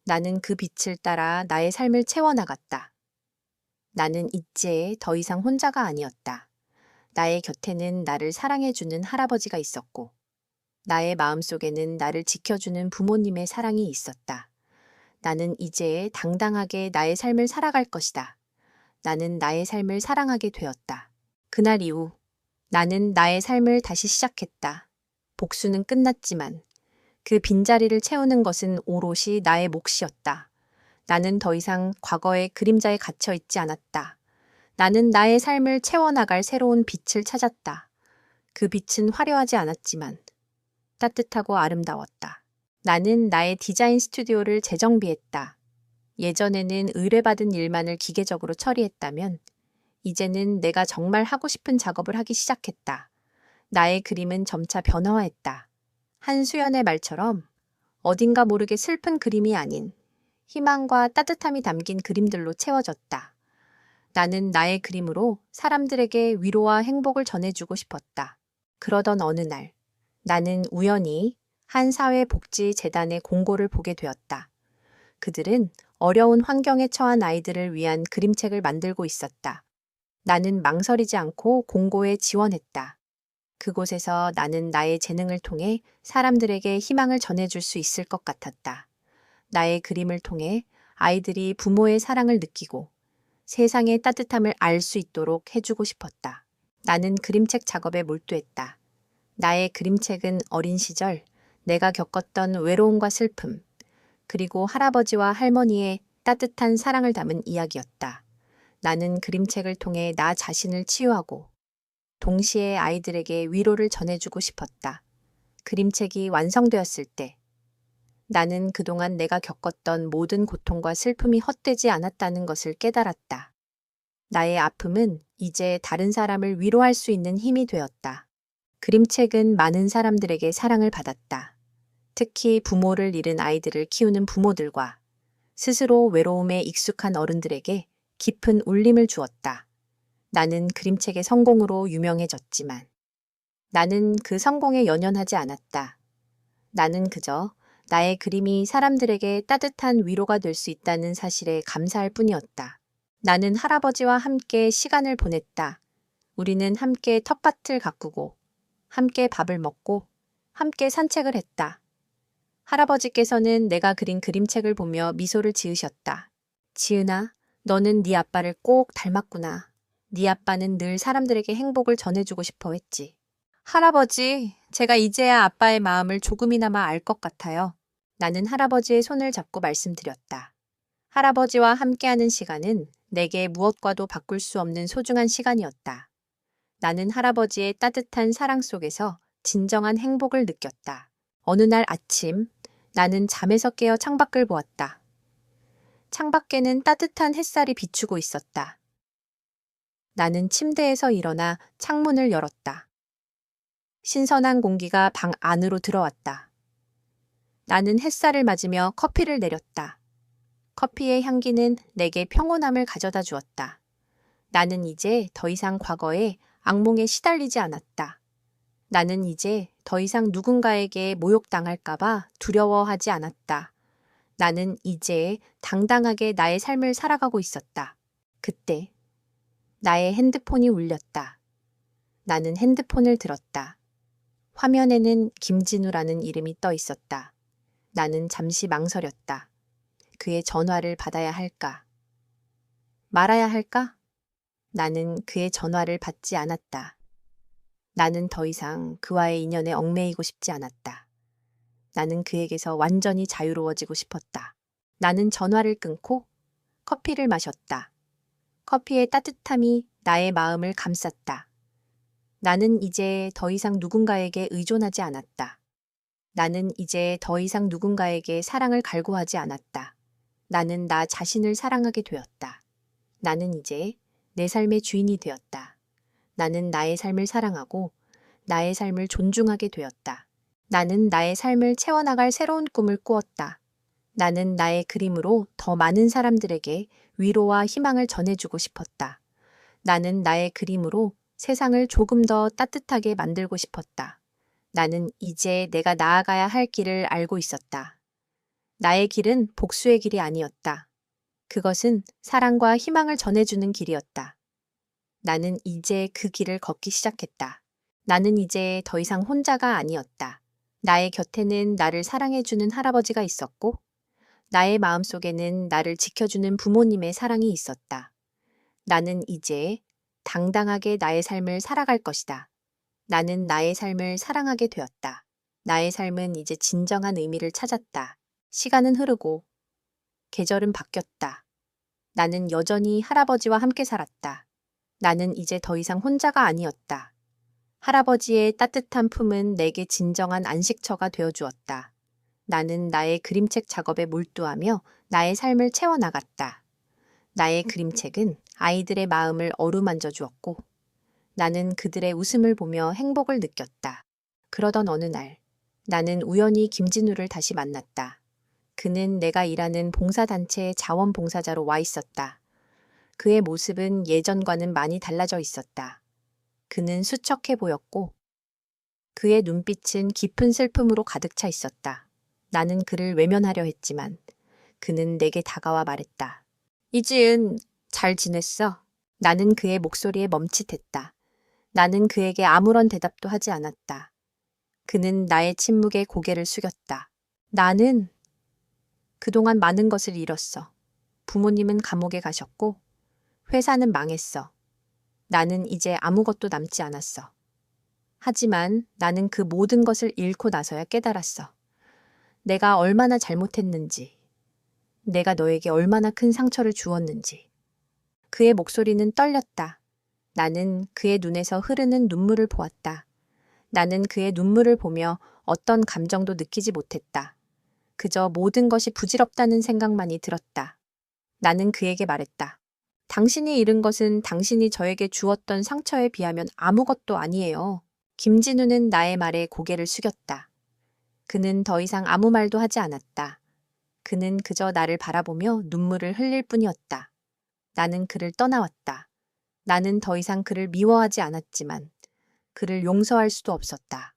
나는 그 빛을 따라 나의 삶을 채워나갔다. 나는 이제 더 이상 혼자가 아니었다. 나의 곁에는 나를 사랑해주는 할아버지가 있었고 나의 마음속에는 나를 지켜주는 부모님의 사랑이 있었다. 나는 이제 당당하게 나의 삶을 살아갈 것이다. 나는 나의 삶을 사랑하게 되었다. 그날 이후 나는 나의 삶을 다시 시작했다. 복수는 끝났지만 그 빈자리를 채우는 것은 오롯이 나의 몫이었다. 나는 더 이상 과거의 그림자에 갇혀 있지 않았다. 나는 나의 삶을 채워나갈 새로운 빛을 찾았다. 그 빛은 화려하지 않았지만 따뜻하고 아름다웠다. 나는 나의 디자인 스튜디오를 재정비했다. 예전에는 의뢰받은 일만을 기계적으로 처리했다면 이제는 내가 정말 하고 싶은 작업을 하기 시작했다. 나의 그림은 점차 변화했다. 한수연의 말처럼 어딘가 모르게 슬픈 그림이 아닌 희망과 따뜻함이 담긴 그림들로 채워졌다. 나는 나의 그림으로 사람들에게 위로와 행복을 전해주고 싶었다. 그러던 어느 날 나는 우연히 한 사회복지재단의 공고를 보게 되었다. 그들은 어려운 환경에 처한 아이들을 위한 그림책을 만들고 있었다. 나는 망설이지 않고 공고에 지원했다. 그곳에서 나는 나의 재능을 통해 사람들에게 희망을 전해줄 수 있을 것 같았다. 나의 그림을 통해 아이들이 부모의 사랑을 느끼고 세상의 따뜻함을 알 수 있도록 해주고 싶었다. 나는 그림책 작업에 몰두했다. 나의 그림책은 어린 시절 내가 겪었던 외로움과 슬픔, 그리고 할아버지와 할머니의 따뜻한 사랑을 담은 이야기였다. 나는 그림책을 통해 나 자신을 치유하고 동시에 아이들에게 위로를 전해주고 싶었다. 그림책이 완성되었을 때 나는 그동안 내가 겪었던 모든 고통과 슬픔이 헛되지 않았다는 것을 깨달았다. 나의 아픔은 이제 다른 사람을 위로할 수 있는 힘이 되었다. 그림책은 많은 사람들에게 사랑을 받았다. 특히 부모를 잃은 아이들을 키우는 부모들과 스스로 외로움에 익숙한 어른들에게 깊은 울림을 주었다. 나는 그림책의 성공으로 유명해졌지만 나는 그 성공에 연연하지 않았다. 나는 그저 나의 그림이 사람들에게 따뜻한 위로가 될 수 있다는 사실에 감사할 뿐이었다. 나는 할아버지와 함께 시간을 보냈다. 우리는 함께 텃밭을 가꾸고 함께 밥을 먹고 함께 산책을 했다. 할아버지께서는 내가 그린 그림책을 보며 미소를 지으셨다. 지은아, 너는 네 아빠를 꼭 닮았구나. 네 아빠는 늘 사람들에게 행복을 전해주고 싶어 했지. 할아버지, 제가 이제야 아빠의 마음을 조금이나마 알 것 같아요. 나는 할아버지의 손을 잡고 말씀드렸다. 할아버지와 함께하는 시간은 내게 무엇과도 바꿀 수 없는 소중한 시간이었다. 나는 할아버지의 따뜻한 사랑 속에서 진정한 행복을 느꼈다. 어느 날 아침, 나는 잠에서 깨어 창밖을 보았다. 창밖에는 따뜻한 햇살이 비추고 있었다. 나는 침대에서 일어나 창문을 열었다. 신선한 공기가 방 안으로 들어왔다. 나는 햇살을 맞으며 커피를 내렸다. 커피의 향기는 내게 평온함을 가져다 주었다. 나는 이제 더 이상 과거에 악몽에 시달리지 않았다. 나는 이제 더 이상 누군가에게 모욕당할까봐 두려워하지 않았다. 나는 이제 당당하게 나의 삶을 살아가고 있었다. 그때 나의 핸드폰이 울렸다. 나는 핸드폰을 들었다. 화면에는 김진우라는 이름이 떠 있었다. 나는 잠시 망설였다. 그의 전화를 받아야 할까? 말아야 할까? 나는 그의 전화를 받지 않았다. 나는 더 이상 그와의 인연에 얽매이고 싶지 않았다. 나는 그에게서 완전히 자유로워지고 싶었다. 나는 전화를 끊고 커피를 마셨다. 커피의 따뜻함이 나의 마음을 감쌌다. 나는 이제 더 이상 누군가에게 의존하지 않았다. 나는 이제 더 이상 누군가에게 사랑을 갈구하지 않았다. 나는 나 자신을 사랑하게 되었다. 나는 이제 내 삶의 주인이 되었다. 나는 나의 삶을 사랑하고 나의 삶을 존중하게 되었다. 나는 나의 삶을 채워나갈 새로운 꿈을 꾸었다. 나는 나의 그림으로 더 많은 사람들에게 위로와 희망을 전해주고 싶었다. 나는 나의 그림으로 세상을 조금 더 따뜻하게 만들고 싶었다. 나는 이제 내가 나아가야 할 길을 알고 있었다. 나의 길은 복수의 길이 아니었다. 그것은 사랑과 희망을 전해주는 길이었다. 나는 이제 그 길을 걷기 시작했다. 나는 이제 더 이상 혼자가 아니었다. 나의 곁에는 나를 사랑해주는 할아버지가 있었고, 나의 마음속에는 나를 지켜주는 부모님의 사랑이 있었다. 나는 이제 당당하게 나의 삶을 살아갈 것이다. 나는 나의 삶을 사랑하게 되었다. 나의 삶은 이제 진정한 의미를 찾았다. 시간은 흐르고, 계절은 바뀌었다. 나는 여전히 할아버지와 함께 살았다. 나는 이제 더 이상 혼자가 아니었다. 할아버지의 따뜻한 품은 내게 진정한 안식처가 되어 주었다. 나는 나의 그림책 작업에 몰두하며 나의 삶을 채워나갔다. 나의 그림책은 아이들의 마음을 어루만져 주었고, 나는 그들의 웃음을 보며 행복을 느꼈다. 그러던 어느 날, 나는 우연히 김진우를 다시 만났다. 그는 내가 일하는 봉사단체의 자원봉사자로 와 있었다. 그의 모습은 예전과는 많이 달라져 있었다. 그는 수척해 보였고, 그의 눈빛은 깊은 슬픔으로 가득 차 있었다. 나는 그를 외면하려 했지만, 그는 내게 다가와 말했다. 이지은, 잘 지냈어? 나는 그의 목소리에 멈칫했다. 나는 그에게 아무런 대답도 하지 않았다. 그는 나의 침묵에 고개를 숙였다. 나는 그동안 많은 것을 잃었어. 부모님은 감옥에 가셨고, 회사는 망했어. 나는 이제 아무것도 남지 않았어. 하지만 나는 그 모든 것을 잃고 나서야 깨달았어. 내가 얼마나 잘못했는지, 내가 너에게 얼마나 큰 상처를 주었는지. 그의 목소리는 떨렸다. 나는 그의 눈에서 흐르는 눈물을 보았다. 나는 그의 눈물을 보며 어떤 감정도 느끼지 못했다. 그저 모든 것이 부질없다는 생각만이 들었다. 나는 그에게 말했다. 당신이 잃은 것은 당신이 저에게 주었던 상처에 비하면 아무것도 아니에요. 김진우는 나의 말에 고개를 숙였다. 그는 더 이상 아무 말도 하지 않았다. 그는 그저 나를 바라보며 눈물을 흘릴 뿐이었다. 나는 그를 떠나왔다. 나는 더 이상 그를 미워하지 않았지만 그를 용서할 수도 없었다.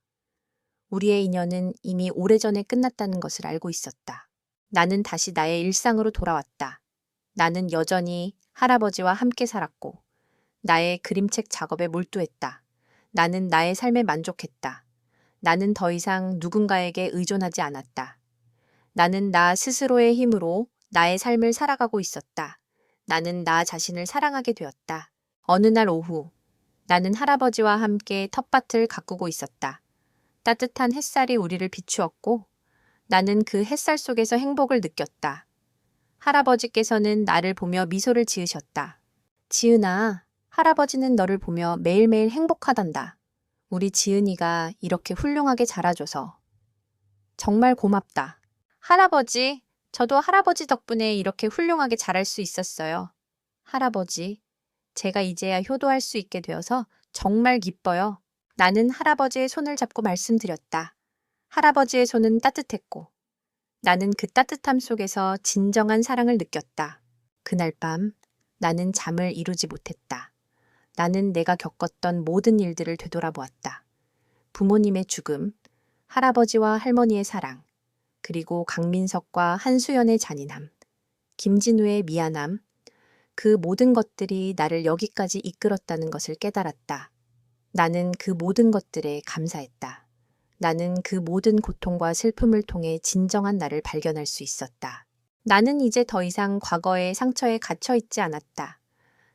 우리의 인연은 이미 오래전에 끝났다는 것을 알고 있었다. 나는 다시 나의 일상으로 돌아왔다. 나는 여전히 할아버지와 함께 살았고 나의 그림책 작업에 몰두했다. 나는 나의 삶에 만족했다. 나는 더 이상 누군가에게 의존하지 않았다. 나는 나 스스로의 힘으로 나의 삶을 살아가고 있었다. 나는 나 자신을 사랑하게 되었다. 어느 날 오후, 나는 할아버지와 함께 텃밭을 가꾸고 있었다. 따뜻한 햇살이 우리를 비추었고 나는 그 햇살 속에서 행복을 느꼈다. 할아버지께서는 나를 보며 미소를 지으셨다. 지은아, 할아버지는 너를 보며 매일매일 행복하단다. 우리 지은이가 이렇게 훌륭하게 자라줘서 정말 고맙다. 할아버지, 저도 할아버지 덕분에 이렇게 훌륭하게 자랄 수 있었어요. 할아버지, 제가 이제야 효도할 수 있게 되어서 정말 기뻐요. 나는 할아버지의 손을 잡고 말씀드렸다. 할아버지의 손은 따뜻했고 나는 그 따뜻함 속에서 진정한 사랑을 느꼈다. 그날 밤 나는 잠을 이루지 못했다. 나는 내가 겪었던 모든 일들을 되돌아보았다. 부모님의 죽음, 할아버지와 할머니의 사랑, 그리고 강민석과 한수연의 잔인함, 김진우의 미안함, 그 모든 것들이 나를 여기까지 이끌었다는 것을 깨달았다. 나는 그 모든 것들에 감사했다. 나는 그 모든 고통과 슬픔을 통해 진정한 나를 발견할 수 있었다. 나는 이제 더 이상 과거의 상처에 갇혀 있지 않았다.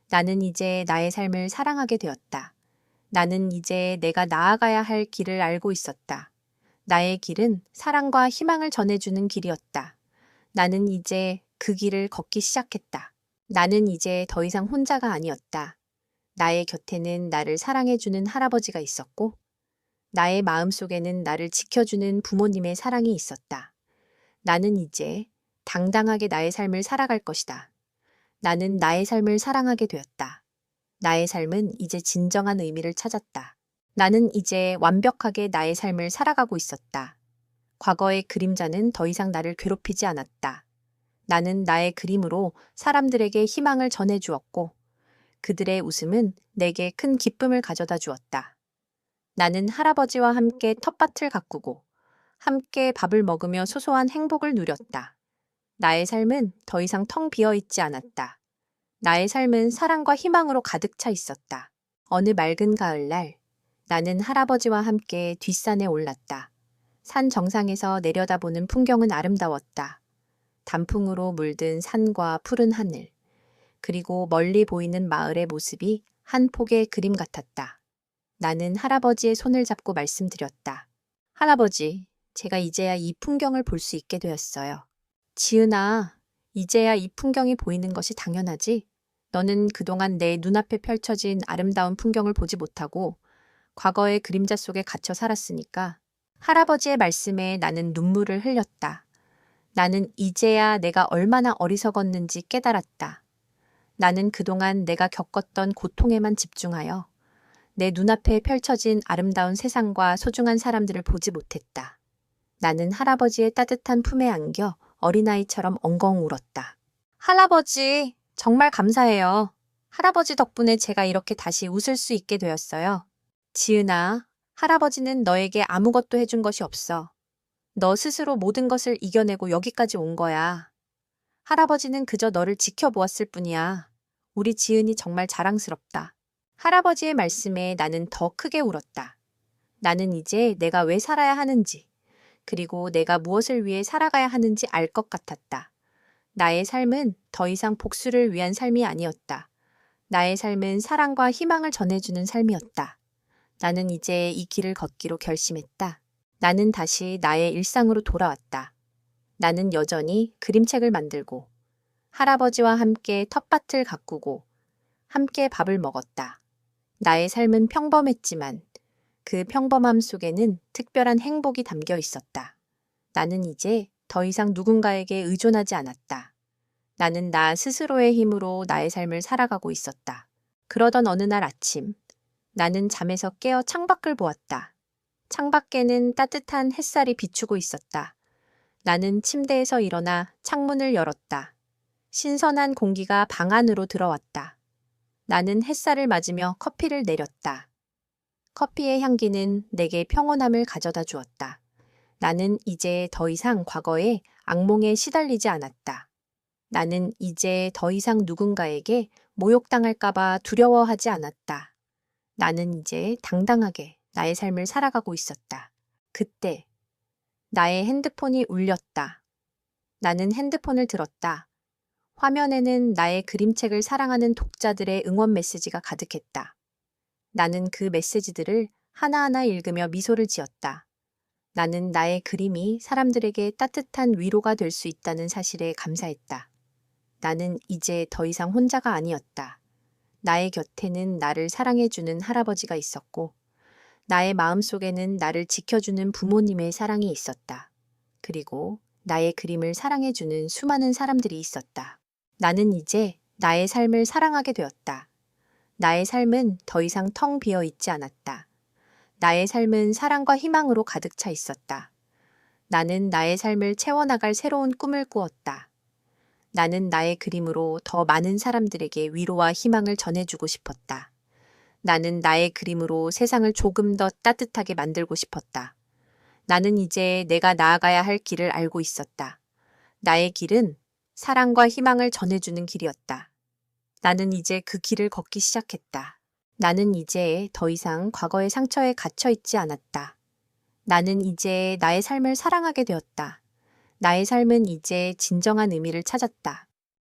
나는 이제 나의 삶을 사랑하게 되었다. 나는 이제 내가 나아가야 할 길을 알고 있었다. 나의 길은 사랑과 희망을 전해주는 길이었다. 나는 이제 그 길을 걷기 시작했다. 나는 이제 더 이상 혼자가 아니었다. 나의 곁에는 나를 사랑해주는 할아버지가 있었고, 나의 마음속에는 나를 지켜주는 부모님의 사랑이 있었다. 나는 이제 당당하게 나의 삶을 살아갈 것이다. 나는 나의 삶을 사랑하게 되었다. 나의 삶은 이제 진정한 의미를 찾았다. 나는 이제 완벽하게 나의 삶을 살아가고 있었다. 과거의 그림자는 더 이상 나를 괴롭히지 않았다. 나는 나의 그림으로 사람들에게 희망을 전해주었고, 그들의 웃음은 내게 큰 기쁨을 가져다 주었다. 나는 할아버지와 함께 텃밭을 가꾸고, 함께 밥을 먹으며 소소한 행복을 누렸다. 나의 삶은 더 이상 텅 비어 있지 않았다. 나의 삶은 사랑과 희망으로 가득 차 있었다. 어느 맑은 가을날, 나는 할아버지와 함께 뒷산에 올랐다. 산 정상에서 내려다보는 풍경은 아름다웠다. 단풍으로 물든 산과 푸른 하늘, 그리고 멀리 보이는 마을의 모습이 한 폭의 그림 같았다. 나는 할아버지의 손을 잡고 말씀드렸다. 할아버지, 제가 이제야 이 풍경을 볼 수 있게 되었어요. 지은아, 이제야 이 풍경이 보이는 것이 당연하지? 너는 그동안 내 눈앞에 펼쳐진 아름다운 풍경을 보지 못하고 과거의 그림자 속에 갇혀 살았으니까. 할아버지의 말씀에 나는 눈물을 흘렸다. 나는 이제야 내가 얼마나 어리석었는지 깨달았다. 나는 그동안 내가 겪었던 고통에만 집중하여 내 눈앞에 펼쳐진 아름다운 세상과 소중한 사람들을 보지 못했다. 나는 할아버지의 따뜻한 품에 안겨 어린아이처럼 엉엉 울었다. 할아버지, 정말 감사해요. 할아버지 덕분에 제가 이렇게 다시 웃을 수 있게 되었어요. 지은아, 할아버지는 너에게 아무것도 해준 것이 없어. 너 스스로 모든 것을 이겨내고 여기까지 온 거야. 할아버지는 그저 너를 지켜보았을 뿐이야. 우리 지은이 정말 자랑스럽다. 할아버지의 말씀에 나는 더 크게 울었다. 나는 이제 내가 왜 살아야 하는지, 그리고 내가 무엇을 위해 살아가야 하는지 알 것 같았다. 나의 삶은 더 이상 복수를 위한 삶이 아니었다. 나의 삶은 사랑과 희망을 전해주는 삶이었다. 나는 이제 이 길을 걷기로 결심했다. 나는 다시 나의 일상으로 돌아왔다. 나는 여전히 그림책을 만들고, 할아버지와 함께 텃밭을 가꾸고, 함께 밥을 먹었다. 나의 삶은 평범했지만 그 평범함 속에는 특별한 행복이 담겨 있었다. 나는 이제 더 이상 누군가에게 의존하지 않았다. 나는 나 스스로의 힘으로 나의 삶을 살아가고 있었다. 그러던 어느 날 아침, 나는 잠에서 깨어 창밖을 보았다. 창밖에는 따뜻한 햇살이 비추고 있었다. 나는 침대에서 일어나 창문을 열었다. 신선한 공기가 방 안으로 들어왔다. 나는 햇살을 맞으며 커피를 내렸다. 커피의 향기는 내게 평온함을 가져다 주었다. 나는 이제 더 이상 과거의 악몽에 시달리지 않았다. 나는 이제 더 이상 누군가에게 모욕당할까봐 두려워하지 않았다. 나는 이제 당당하게 나의 삶을 살아가고 있었다. 그때 나의 핸드폰이 울렸다. 나는 핸드폰을 들었다. 화면에는 나의 그림책을 사랑하는 독자들의 응원 메시지가 가득했다. 나는 그 메시지들을 하나하나 읽으며 미소를 지었다. 나는 나의 그림이 사람들에게 따뜻한 위로가 될 수 있다는 사실에 감사했다. 나는 이제 더 이상 혼자가 아니었다. 나의 곁에는 나를 사랑해주는 할아버지가 있었고, 나의 마음속에는 나를 지켜주는 부모님의 사랑이 있었다. 그리고 나의 그림을 사랑해주는 수많은 사람들이 있었다. 나는 이제 나의 삶을 사랑하게 되었다. 나의 삶은 더 이상 텅 비어 있지 않았다. 나의 삶은 사랑과 희망으로 가득 차 있었다. 나는 나의 삶을 채워나갈 새로운 꿈을 꾸었다. 나는 나의 그림으로 더 많은 사람들에게 위로와 희망을 전해주고 싶었다. 나는 나의 그림으로 세상을 조금 더 따뜻하게 만들고 싶었다. 나는 이제 내가 나아가야 할 길을 알고 있었다. 나의 길은 사랑과 희망을 전해주는 길이었다. 나는 이제 그 길을 걷기 시작했다. 나는 이제 더 이상 과거의 상처에 갇혀 있지 않았다. 나는 이제 나의 삶을 사랑하게 되었다. 나의 삶은 이제 진정한 의미를 찾았다.